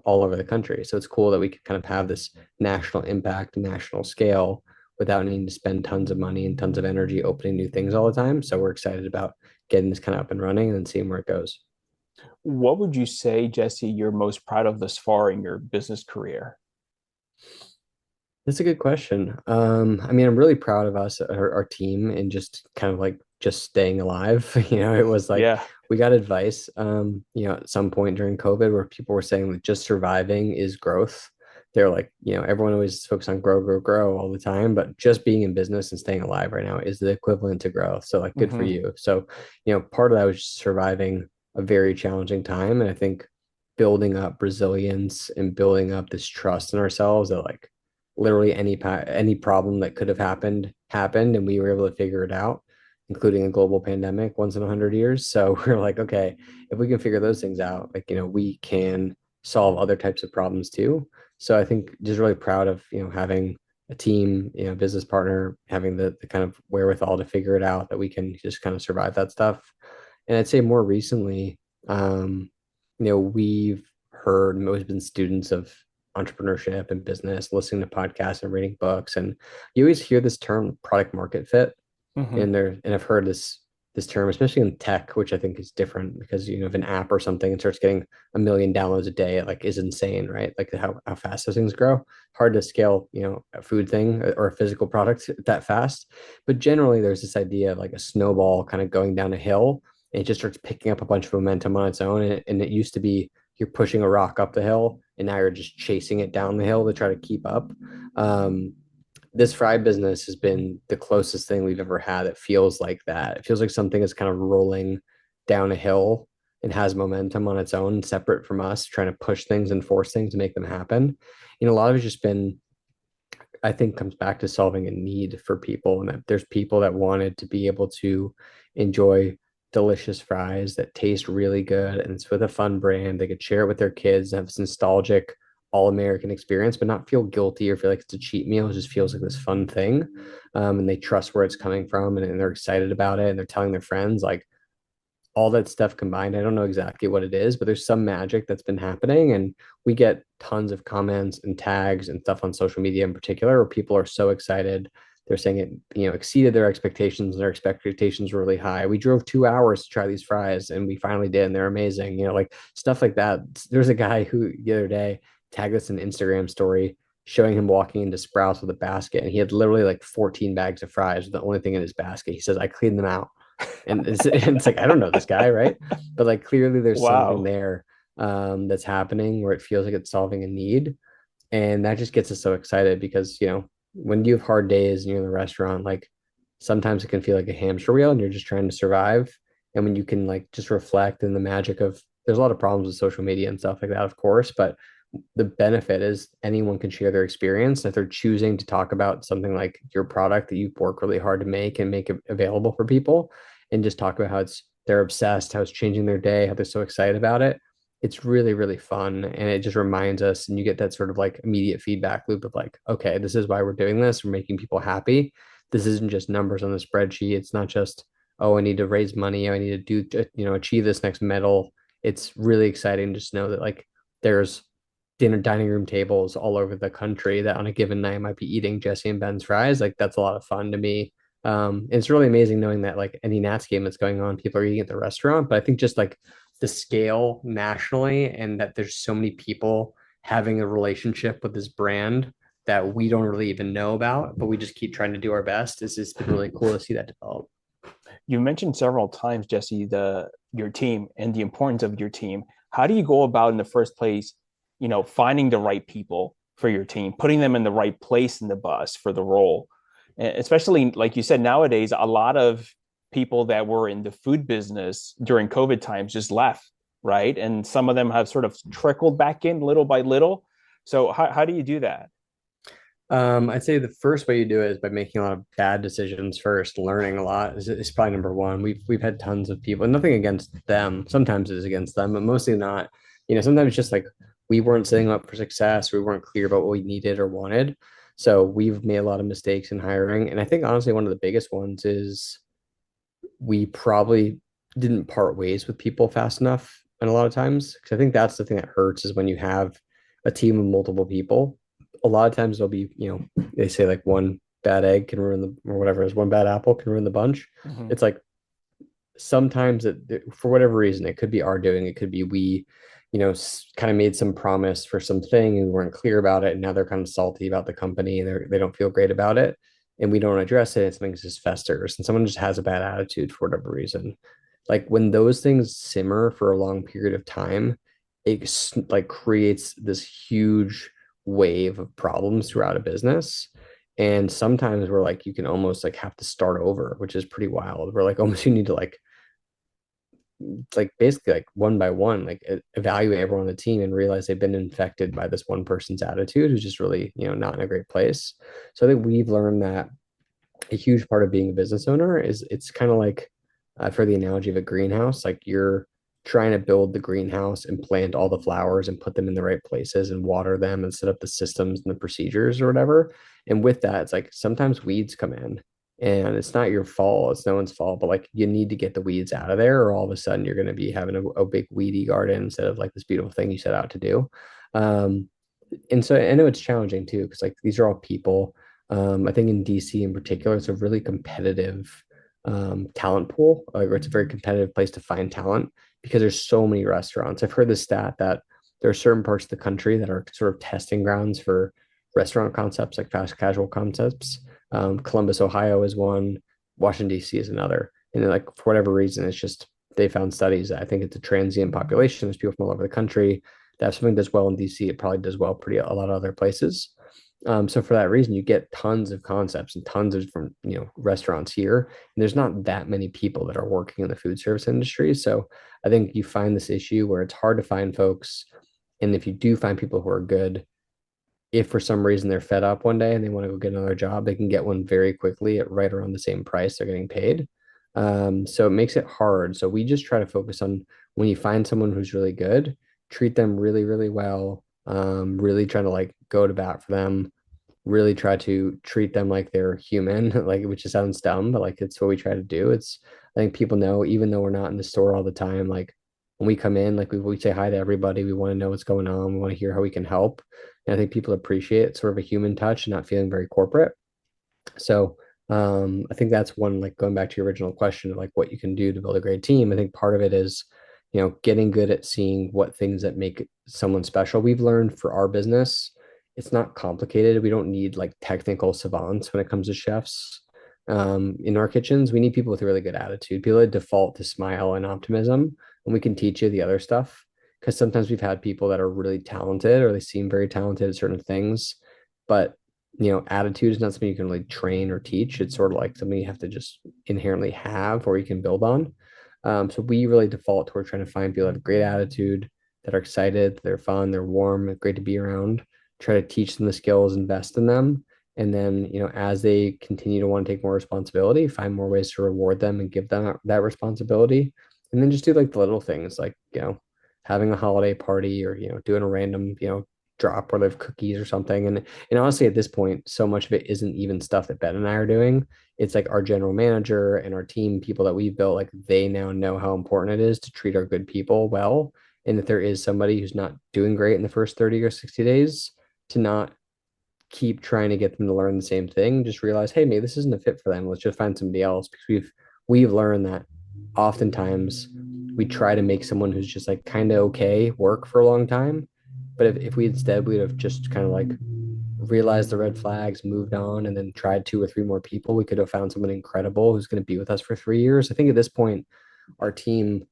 all over the country. So it's cool that we can kind of have this national impact, national scale without needing to spend tons of money and tons of energy opening new things all the time. So we're excited about getting this kind of up and running and then seeing where it goes. What would you say, Jesse, you're most proud of thus far in your business career? That's a good question. I mean, I'm really proud of us, our team, and just kind of like just staying alive. It was like Yeah. we got advice, at some point during COVID where people were saying that just surviving is growth. They're like, everyone always focuses on grow, grow, grow all the time, but just being in business and staying alive right now is the equivalent to growth. So like, good for Mm-hmm. you. So, part of that was just surviving a very challenging time. And I think building up resilience and building up this trust in ourselves that like literally any problem that could have happened, and we were able to figure it out, including a global pandemic once in 100 years. So we're like, okay, if we can figure those things out, like, we can solve other types of problems too. So I think just really proud of, having a team, business partner, having the kind of wherewithal to figure it out that we can just kind of survive that stuff. And I'd say more recently, we've heard most been students of entrepreneurship and business, listening to podcasts and reading books. And you always hear this term product market fit Mm-hmm. in there. And I've heard this term, especially in tech, which I think is different because, if an app or something and starts getting a million downloads a day, it like is insane, right? Like how fast those things grow. Hard to scale, a food thing or a physical product that fast. But generally there's this idea of like a snowball kind of going down a hill. And it just starts picking up a bunch of momentum on its own. And it used to be you're pushing a rock up the hill and now you're just chasing it down the hill to try to keep up. Um, this fry business has been the closest thing we've ever had that feels like that. It feels like something is kind of rolling down a hill and has momentum on its own, separate from us, trying to push things and force things to make them happen. A lot of it's just been I think comes back to solving a need for people, and that there's people that wanted to be able to enjoy delicious fries that taste really good, and it's with a fun brand. They could share it with their kids, have this nostalgic all-American experience, but not feel guilty or feel like it's a cheat meal. It just feels like this fun thing. And they trust where it's coming from, and they're excited about it, and they're telling their friends like all that stuff combined. I don't know exactly what it is, but there's some magic that's been happening. And we get tons of comments and tags and stuff on social media in particular, where people are so excited. They're saying it, exceeded their expectations. Their expectations were really high. We drove 2 hours to try these fries and we finally did, and they're amazing. Like stuff like that. There's a guy who the other day tagged us an Instagram story showing him walking into Sprouts with a basket, and he had literally like 14 bags of fries, the only thing in his basket. He says, I cleaned them out. And it's like, I don't know this guy, right? But like clearly there's something Wow. there that's happening where it feels like it's solving a need. And that just gets us so excited because, when you have hard days and you're in the restaurant, like sometimes it can feel like a hamster wheel and you're just trying to survive. And when you can like just reflect in the magic of, there's a lot of problems with social media and stuff like that, of course, but the benefit is anyone can share their experience. If they're choosing to talk about something like your product that you've worked really hard to make and make it available for people, and just talk about how they're obsessed, how it's changing their day, how they're so excited about it. It's really, really fun. And it just reminds us, and you get that sort of like immediate feedback loop of like, okay, this is why we're doing this. We're making people happy. This isn't just numbers on the spreadsheet. It's not just, oh, I need to raise money. I need to do, achieve this next medal. It's really exciting just to know that like there's dining room tables all over the country that on a given night might be eating Jesse and Ben's fries. Like that's a lot of fun to me. It's really amazing knowing that like any Nats game that's going on, people are eating at the restaurant. But I think just like the scale nationally, and that there's so many people having a relationship with this brand that we don't really even know about, but we just keep trying to do our best. It's just been really cool to see that develop. You mentioned several times, Jesse, your team and the importance of your team. How do you go about in the first place, finding the right people for your team, putting them in the right place in the bus for the role? And especially, like you said, nowadays, a lot of people that were in the food business during COVID times just left, right? And some of them have sort of trickled back in little by little. So how do you do that? I'd say the first way you do it is by making a lot of bad decisions first. Learning a lot is probably number one. We've had tons of people, and nothing against them. Sometimes it is against them, but mostly not. Sometimes it's just like we weren't setting up for success. We weren't clear about what we needed or wanted. So we've made a lot of mistakes in hiring. And I think honestly, one of the biggest ones is we probably didn't part ways with people fast enough. And a lot of times, because I think that's the thing that hurts is when you have a team of multiple people. A lot of times there'll be, they say like one bad egg can ruin the, or whatever it is, one bad apple can ruin the bunch. Mhm. It's like sometimes for whatever reason, it could be our doing, it could be we, kind of made some promise for something and we weren't clear about it. And now they're kind of salty about the company and they don't feel great about it. And we don't address it. And something just festers and someone just has a bad attitude for whatever reason. Like when those things simmer for a long period of time, like creates this huge wave of problems throughout a business. And sometimes we're like, you can almost like have to start over, which is pretty wild. We're like, almost you need to like basically like one by one, like evaluate everyone on the team and realize they've been infected by this one person's attitude who's just really, not in a great place. So I think we've learned that a huge part of being a business owner is it's kind of like for the analogy of a greenhouse, like you're trying to build the greenhouse and plant all the flowers and put them in the right places and water them and set up the systems and the procedures or whatever. And with that, it's like sometimes weeds come in and it's not your fault, it's no one's fault, but like you need to get the weeds out of there or all of a sudden you're going to be having a big weedy garden instead of like this beautiful thing you set out to do. Um, and so I know it's challenging too, because like these are all people. I think in DC in particular, it's a really competitive talent pool, or it's a very competitive place to find talent because there's so many restaurants. I've heard the stat that there are certain parts of the country that are sort of testing grounds for restaurant concepts, like fast casual concepts. Columbus, Ohio is one, Washington, D.C. is another. And then, like, for whatever reason, it's just they found studies. I think it's a transient population. There's people from all over the country that if something does well in DC, it probably does well pretty a lot of other places. So for that reason, you get tons of concepts and tons of different, restaurants here. And there's not that many people that are working in the food service industry. So I think you find this issue where it's hard to find folks. And if you do find people who are good, if for some reason they're fed up one day and they want to go get another job, they can get one very quickly at right around the same price they're getting paid. So it makes it hard. So we just try to focus on when you find someone who's really good, treat them really, really well. Really trying to like go to bat for them, really try to treat them like they're human, like which just sounds dumb, but like it's what we try to do. It's I think people know, even though we're not in the store all the time, like when we come in, like we say hi to everybody. We want to know what's going on. We want to hear how we can help. And I think people appreciate sort of a human touch and not feeling very corporate. So I think that's one, like going back to your original question of like what you can do to build a great team. I think part of it is, getting good at seeing what things that make someone special. We've learned for our business, it's not complicated. We don't need like technical savants when it comes to chefs. In our kitchens, we need people with a really good attitude, people that default to smile and optimism, and we can teach you the other stuff. Because sometimes we've had people that are really talented or they seem very talented at certain things, but attitude is not something you can really train or teach. It's sort of like something you have to just inherently have or you can build on. So we really default toward trying to find people that have great attitude, that are excited, they're fun, they're warm, great to be around, try to teach them the skills, invest in them. And then, as they continue to want to take more responsibility, find more ways to reward them and give them that responsibility. And then just do like the little things like, having a holiday party or, doing a random, drop where they have cookies or something. And honestly, at this point, so much of it isn't even stuff that Ben and I are doing. It's like our general manager and our team, people that we've built, like they now know how important it is to treat our good people well. And if there is somebody who's not doing great in the first 30 or 60 days, to not keep trying to get them to learn the same thing. Just realize, hey, maybe this isn't a fit for them. Let's just find somebody else, because we've learned that oftentimes we try to make someone who's just like kind of okay work for a long time. But if we instead we'd have just kind of like realized the red flags, moved on, and then tried two or three more people, we could have found someone incredible who's going to be with us for 3 years. I think at this point, our team,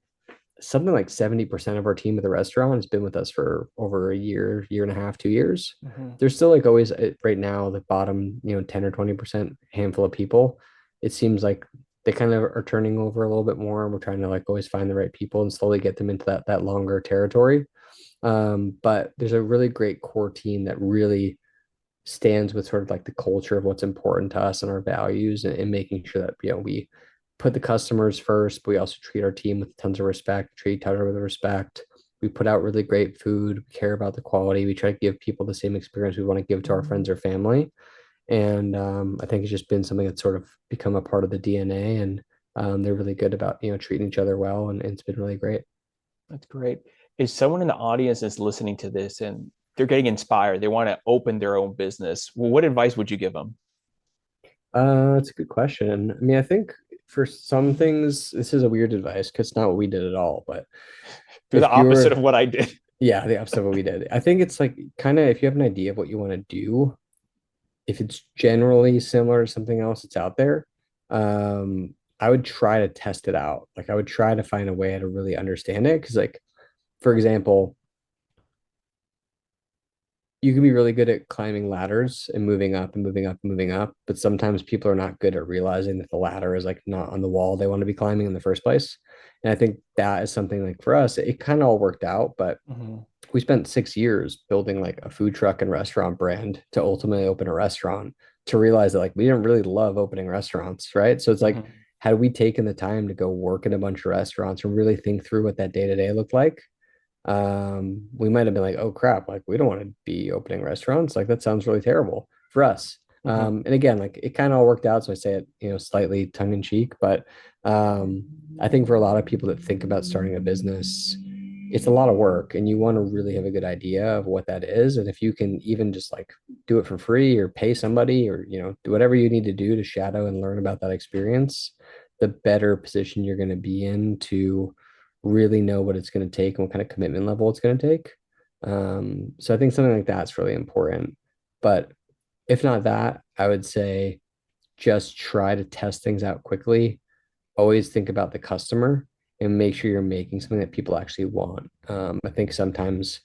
something like 70% of our team at the restaurant has been with us for over a year, year and a half, 2 years. There's still like always right now the bottom, 10 or 20% handful of people. It seems like they kind of are turning over a little bit more, and we're trying to like always find the right people and slowly get them into that longer territory. But there's a really great core team that really stands with sort of like the culture of what's important to us and our values, and making sure that we put the customers first, but we also treat our team with tons of respect, treat each other with respect. We put out really great food, we care about the quality. We try to give people the same experience we want to give to our friends or family. And I think it's just been something that's sort of become a part of the DNA. And they're really good about treating each other well, and it's been really great. That's great. If someone in the audience is listening to this and they're getting inspired, they want to open their own business, well, what advice would you give them? That's a good question. I mean, I think for some things, this is a weird advice because it's not what we did at all. But Do the if opposite you're, of what I did. yeah, the opposite of what we did. I think it's like kind of if you have an idea of what you want to do, if it's generally similar to something else that's out there, I would try to test it out. Like I would try to find a way to really understand it. Because like, for example, you can be really good at climbing ladders and moving up and moving up and moving up, but sometimes people are not good at realizing that the ladder is like not on the wall they want to be climbing in the first place. And I think that is something like for us, it kind of all worked out, but we spent 6 years building like a food truck and restaurant brand to ultimately open a restaurant, to realize that like we didn't really love opening restaurants, right? So it's like, had we taken the time to go work in a bunch of restaurants and really think through what that day to day looked like, we might have been like, oh crap, like we don't want to be opening restaurants. Like that sounds really terrible for us. And again, like it kind of all worked out. So I say it, slightly tongue in cheek, but I think for a lot of people that think about starting a business, it's a lot of work and you want to really have a good idea of what that is. And if you can even just like do it for free or pay somebody or, do whatever you need to do to shadow and learn about that experience, the better position you're going to be in to really know what it's going to take and what kind of commitment level it's going to take. So I think something like that's really important. But if not that, I would say just try to test things out quickly. Always think about the customer and make sure you're making something that people actually want. I think sometimes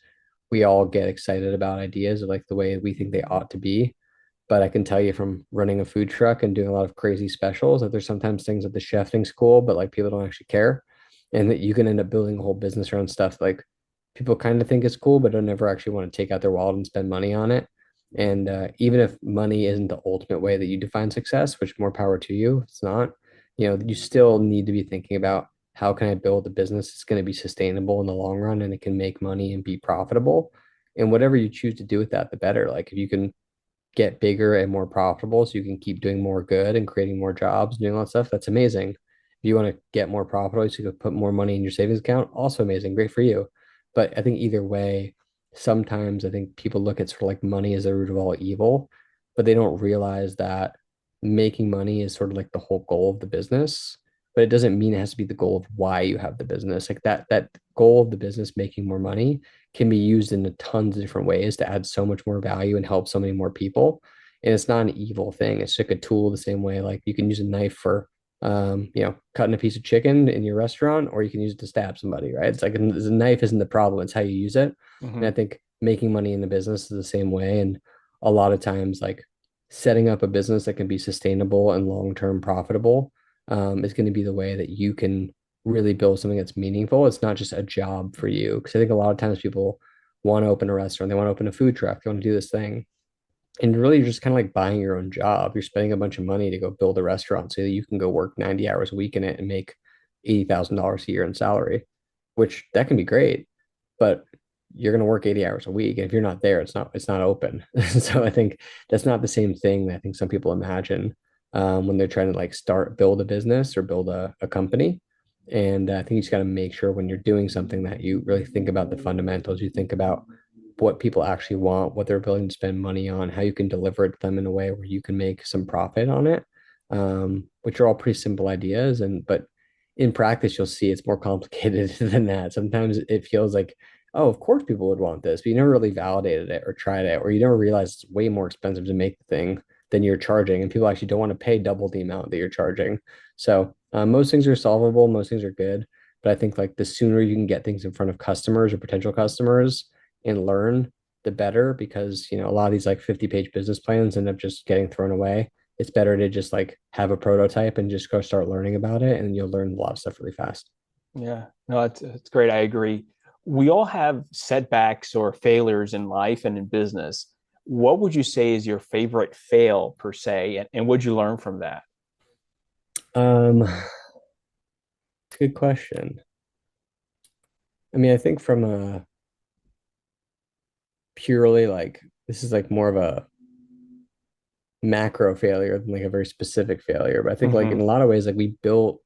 we all get excited about ideas of like the way we think they ought to be. But I can tell you from running a food truck and doing a lot of crazy specials that there's sometimes things that the chef thinks cool, but like people don't actually care. And that you can end up building a whole business around stuff like people kind of think is cool, but don't never actually want to take out their wallet and spend money on it. And even if money isn't the ultimate way that you define success, which more power to you, it's not, you still need to be thinking about how can I build a business that's going to be sustainable in the long run and it can make money and be profitable. And whatever you choose to do with that, the better. Like if you can get bigger and more profitable so you can keep doing more good and creating more jobs, doing all that stuff, that's amazing. If you want to get more profitable so you can put more money in your savings account, also amazing, great for you. But I think either way, sometimes I think people look at sort of like money as the root of all evil, but they don't realize that making money is sort of like the whole goal of the business. But it doesn't mean it has to be the goal of why you have the business. Like that goal of the business, making more money, can be used in a tons of different ways to add so much more value and help so many more people. And it's not an evil thing. It's just like a tool the same way. Like you can use a knife for, cutting a piece of chicken in your restaurant, or you can use it to stab somebody, right? It's like the knife isn't the problem. It's how you use it. And Mm-hmm. I think making money in the business is the same way. And a lot of times, like setting up a business that can be sustainable and long-term profitable, is going to be the way that you can really build something that's meaningful. It's not just a job for you. Because I think a lot of times people want to open a restaurant, they want to open a food truck, they want to do this thing. And really, you're just kind of like buying your own job. You're spending a bunch of money to go build a restaurant so that you can go work 90 hours a week in it and make $80,000 a year in salary, which that can be great. But you're going to work 80 hours a week. And if you're not there, it's not open. So I think that's not the same thing that I think some people imagine when they're trying to like build a business or build a company. And I think you just got to make sure when you're doing something that you really think about the fundamentals. You think about what people actually want, what they're willing to spend money on, how you can deliver it to them in a way where you can make some profit on it, which are all pretty simple ideas. But in practice, you'll see it's more complicated than that. Sometimes it feels like, oh, of course people would want this, but you never really validated it or tried it, or you never realized it's way more expensive to make the thing than you're charging, and people actually don't want to pay double the amount that you're charging. So most things are solvable, most things are good, but I think like the sooner you can get things in front of customers or potential customers and learn, the better, because a lot of these like 50-page business plans end up just getting thrown away. It's better to just like have a prototype and just go start learning about it, and you'll learn a lot of stuff really fast. Yeah, no, it's great. I agree. We all have setbacks or failures in life and in business. What would you say is your favorite fail per se, and would you learn from that? It's a good question. I mean, I think from a purely like, this is like more of a macro failure than like a very specific failure. But I think like in Mm-hmm. a lot of ways, like we built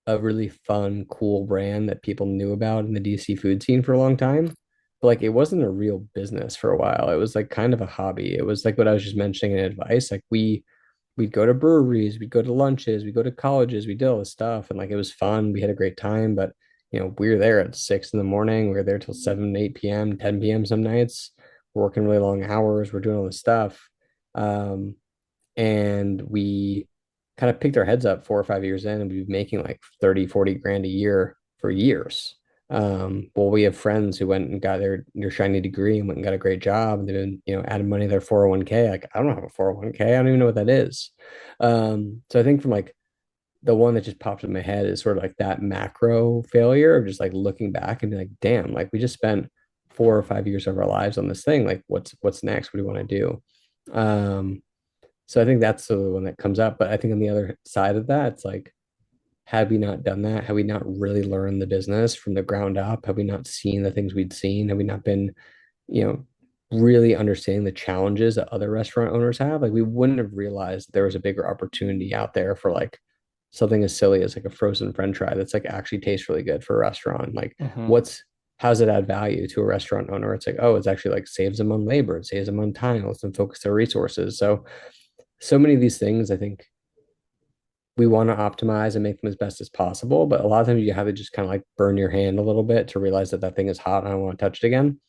a really fun, cool brand that people knew about in the DC food scene for a long time. But like it wasn't a real business for a while. It was like kind of a hobby. It was like what I was just mentioning in advice. Like we'd go to breweries, we'd go to lunches, we'd go to colleges, we did all this stuff. And like it was fun. We had a great time. But we were there at 6 in the morning. We were there till 7, 8 p.m., 10 p.m. some nights. We're working really long hours. We're doing all this stuff. Um, and we kind of picked our heads up 4 or 5 years in, and we've been making like 30, 40 grand a year for years. Well, we have friends who went and got their shiny degree and went and got a great job, and they've been, adding money to their 401k. Like, I don't have a 401k. I don't even know what that is. So I think from like the one that just popped in my head is sort of like that macro failure of just like looking back and be like, damn, like we just spent 4 or 5 years of our lives on this thing. Like, what's next? What do you want to do? So I think that's the one that comes up. But I think on the other side of that, it's like, had we not done that, had we not really learned the business from the ground up, had we not seen the things we'd seen, had we not been, you know, really understanding the challenges that other restaurant owners have, like we wouldn't have realized there was a bigger opportunity out there for like something as silly as like a frozen French fry that's like actually tastes really good for a restaurant. Like Mm-hmm. what's how's it add value to a restaurant owner? It's like, oh, it's actually like saves them on labor, it saves them on time, lets them focus their resources. So many of these things, I think we want to optimize and make them as best as possible. But a lot of times you have to just kind of like burn your hand a little bit to realize that that thing is hot and I don't want to touch it again.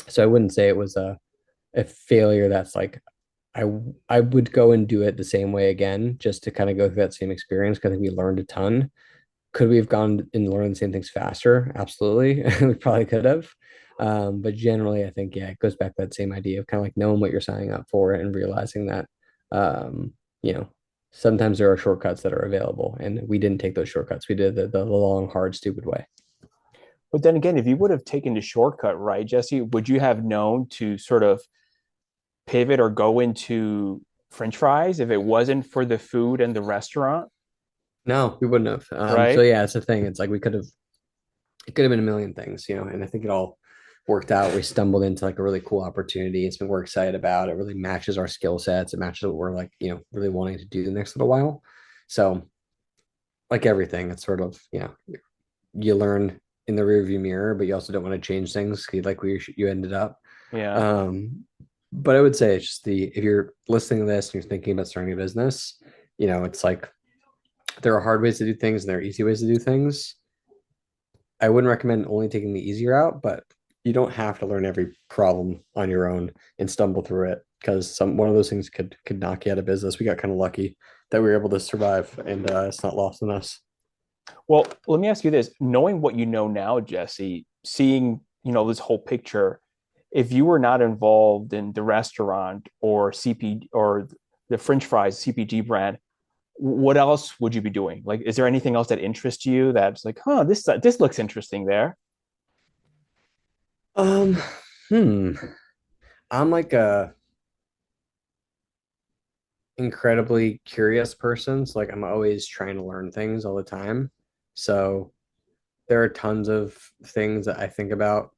So I wouldn't say it was a failure that's like, I I would go and do it the same way again just to kind of go through that same experience because I think we learned a ton. Could we have gone and learned the same things faster? Absolutely. We probably could have. But generally, I think, yeah, it goes back to that same idea of kind of like knowing what you're signing up for and realizing that, um, you know, sometimes there are shortcuts that are available. And we didn't take those shortcuts. We did the long, hard, stupid way. But then again, if you would have taken the shortcut, right, Jesse, would you have known to sort of pivot or go into French fries if it wasn't for the food and the restaurant, No, we wouldn't have. So right? yeah, it's the thing. It's like it could have been a million things, and I think it all worked out. We stumbled into like a really cool opportunity. It's been we're excited about. It really matches our skill sets. It matches what we're like, really wanting to do the next little while. So like everything, it's sort of, you learn in the rearview mirror, but you also don't want to change things like where you ended up. Yeah. Um, but I would say it's just if you're listening to this and you're thinking about starting a business, it's like there are hard ways to do things and there are easy ways to do things. I wouldn't recommend only taking the easy route, but you don't have to learn every problem on your own and stumble through it because one of those things could knock you out of business. We got kind of lucky that we were able to survive, and it's not lost on us. Well, let me ask you this. Knowing what you know now, Jesse, seeing, this whole picture, if you were not involved in the restaurant or CP or the French fries CPG brand, what else would you be doing? Like, is there anything else that interests you that's like, this looks interesting there? Um, hmm. I'm like a incredibly curious person. So like I'm always trying to learn things all the time. So there are tons of things that I think about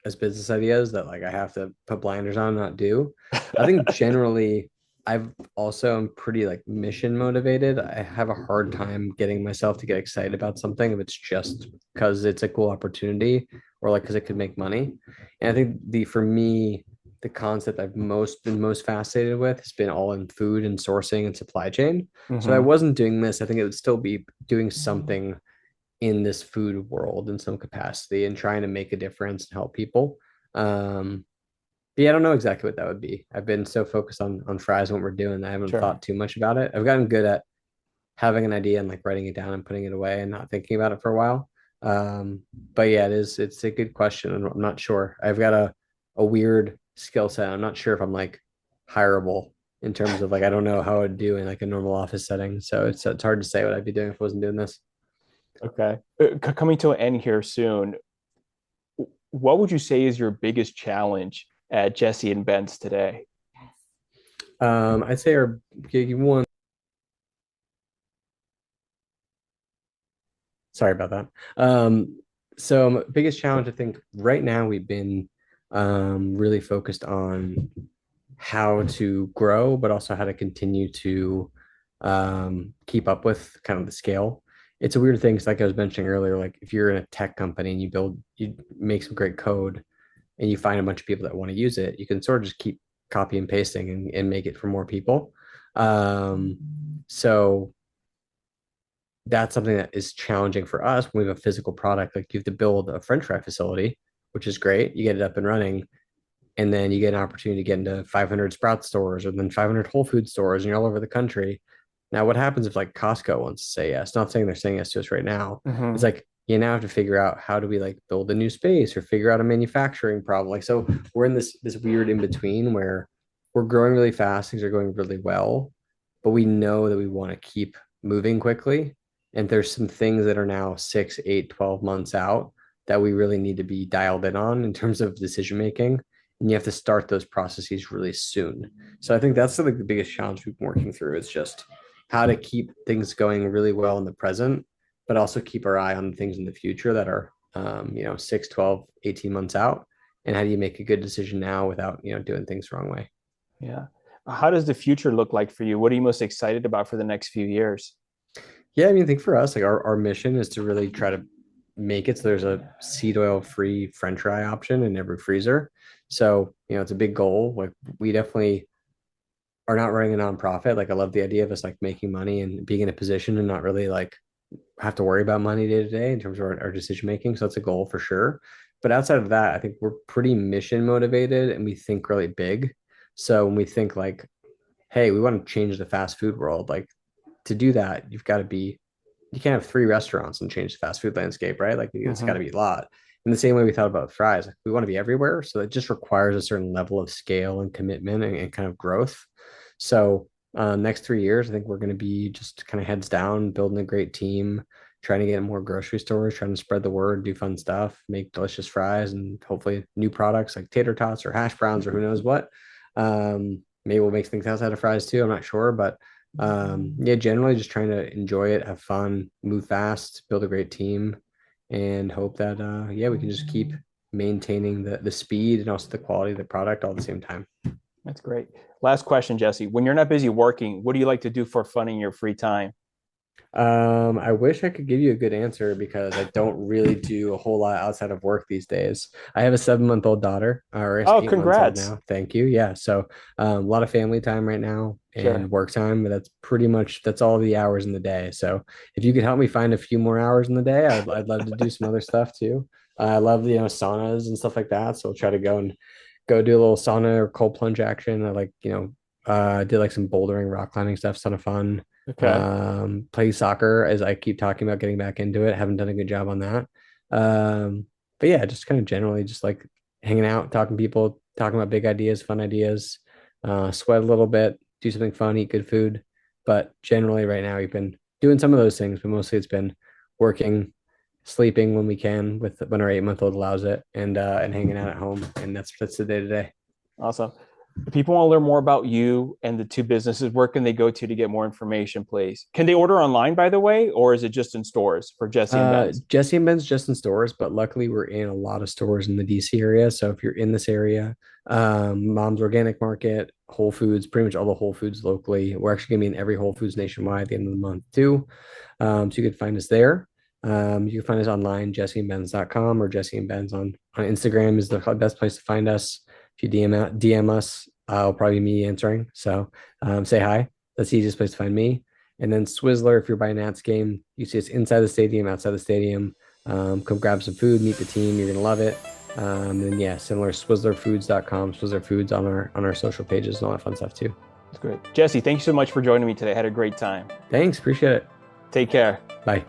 as business ideas that like I have to put blinders on and not do. I think generally I've also am pretty like mission motivated. I have a hard time getting myself to get excited about something if it's just because it's a cool opportunity or like because it could make money. And I think the for me the concept I've been most fascinated with has been all in food and sourcing and supply chain. So if I Hmm. wasn't doing this, I think it would still be doing something in this food world in some capacity and trying to make a difference and help people. Um, but yeah, I don't know exactly what that would be. I've been so focused on fries and what we're doing that I haven't Sure. thought too much about it. I've gotten good at having an idea and like writing it down and putting it away and not thinking about it for a while. But yeah, it's a good question. And I'm not sure. I've got a weird skill set. I'm not sure if I'm like hireable in terms of like I don't know how I'd do in like a normal office setting. So it's hard to say what I'd be doing if I wasn't doing this. Okay. Coming to an end here soon, what would you say is your biggest challenge at Jesse and Ben's today? I'd say our one. Sorry about that. So biggest challenge, I think right now we've been really focused on how to grow, but also how to continue to keep up with kind of the scale. It's a weird thing, because like I was mentioning earlier, like if you're in a tech company and you make some great code and you find a bunch of people that want to use it, you can sort of just keep copy and pasting and make it for more people. Um, so that's something that is challenging for us when we have a physical product. Like you have to build a French fry facility, which is great. You get it up and running, and then you get an opportunity to get into 500 Sprout stores or then 500 Whole Food stores, and you're all over the country. Now, what happens if like Costco wants to say yes? Not saying they're saying yes to us right now. It's Hmm. like you now have to figure out how do we like build a new space or figure out a manufacturing problem. Like so, we're in this weird in between where we're growing really fast, things are going really well, but we know that we want to keep moving quickly. And there's some things that are now 6, 8, 12 months out that we really need to be dialed in on in terms of decision making. And you have to start those processes really soon. So I think that's like the biggest challenge we've been working through is just how to keep things going really well in the present, but also keep our eye on things in the future that are, 6, 12, 18 months out. And how do you make a good decision now without, doing things the wrong way? Yeah. How does the future look like for you? What are you most excited about for the next few years? Yeah, I mean, I think for us, like our mission is to really try to make it so there's a seed oil free French fry option in every freezer. So, it's a big goal. Like we definitely are not running a nonprofit. Like I love the idea of us like making money and being in a position and not really like have to worry about money day to day in terms of our decision making. So that's a goal for sure. But outside of that, I think we're pretty mission motivated and we think really big. So when we think like, hey, we want to change the fast food world, like to do that, you can't have 3 restaurants and change the fast food landscape, right? Like it's got to Hmm. be a lot. In the same way we thought about fries, like we want to be everywhere. So it just requires a certain level of scale and commitment and kind of growth. So next 3 years, I think we're going to be just kind of heads down, building a great team, trying to get more grocery stores, trying to spread the word, do fun stuff, make delicious fries, and hopefully new products like tater tots or hash browns or who knows what. Maybe we'll make things outside of fries too. I'm not sure, but yeah, generally just trying to enjoy it, have fun, move fast, build a great team, and hope that yeah, we can just keep maintaining the speed and also the quality of the product all at the same time. That's great. Last question, Jesse. When you're not busy working, what do you like to do for fun in your free time? I wish I could give you a good answer because I don't really do a whole lot outside of work these days. I have a 7-month-old daughter, or it's Oh, 8 months old congrats. now. Thank you. Yeah. So a lot of family time right now Sure. and work time, but that's all the hours in the day. So if you could help me find a few more hours in the day, I'd love to do some other stuff too. I love, saunas and stuff like that. So we'll try to go do a little sauna or cold plunge action. I like, did like some bouldering, rock climbing stuff, ton of fun. Okay. Play soccer as I keep talking about getting back into it. Haven't done a good job on that. But yeah, just kind of generally just like hanging out, talking to people, talking about big ideas, fun ideas, sweat a little bit, do something fun, eat good food. But generally right now we've been doing some of those things, but mostly it's been working, sleeping when we can with when our 8-month-old allows it, and hanging out at home. And that's the day to day. Awesome. If people want to learn more about you and the two businesses, where can they go to get more information, please? Can they order online, by the way, or is it just in stores for Jesse and Ben's? Jesse and Ben's just in stores, but luckily we're in a lot of stores in the DC area. So if you're in this area, Mom's Organic Market, Whole Foods, pretty much all the Whole Foods locally. We're actually going to be in every Whole Foods nationwide at the end of the month too. So you can find us there. You can find us online, jesseandbens.com, or Jesse and Ben's on Instagram is the best place to find us. If you DM us, I'll probably be me answering. So say hi. That's the easiest place to find me. And then Swizzler, if you're by a Nats game, you see us inside the stadium, outside the stadium. Come grab some food, meet the team. You're gonna love it. And yeah, similar SwizzlerFoods.com, Swizzler Foods on our social pages and all that fun stuff too. That's great. Jesse, thank you so much for joining me today. I had a great time. Thanks, appreciate it. Take care. Bye.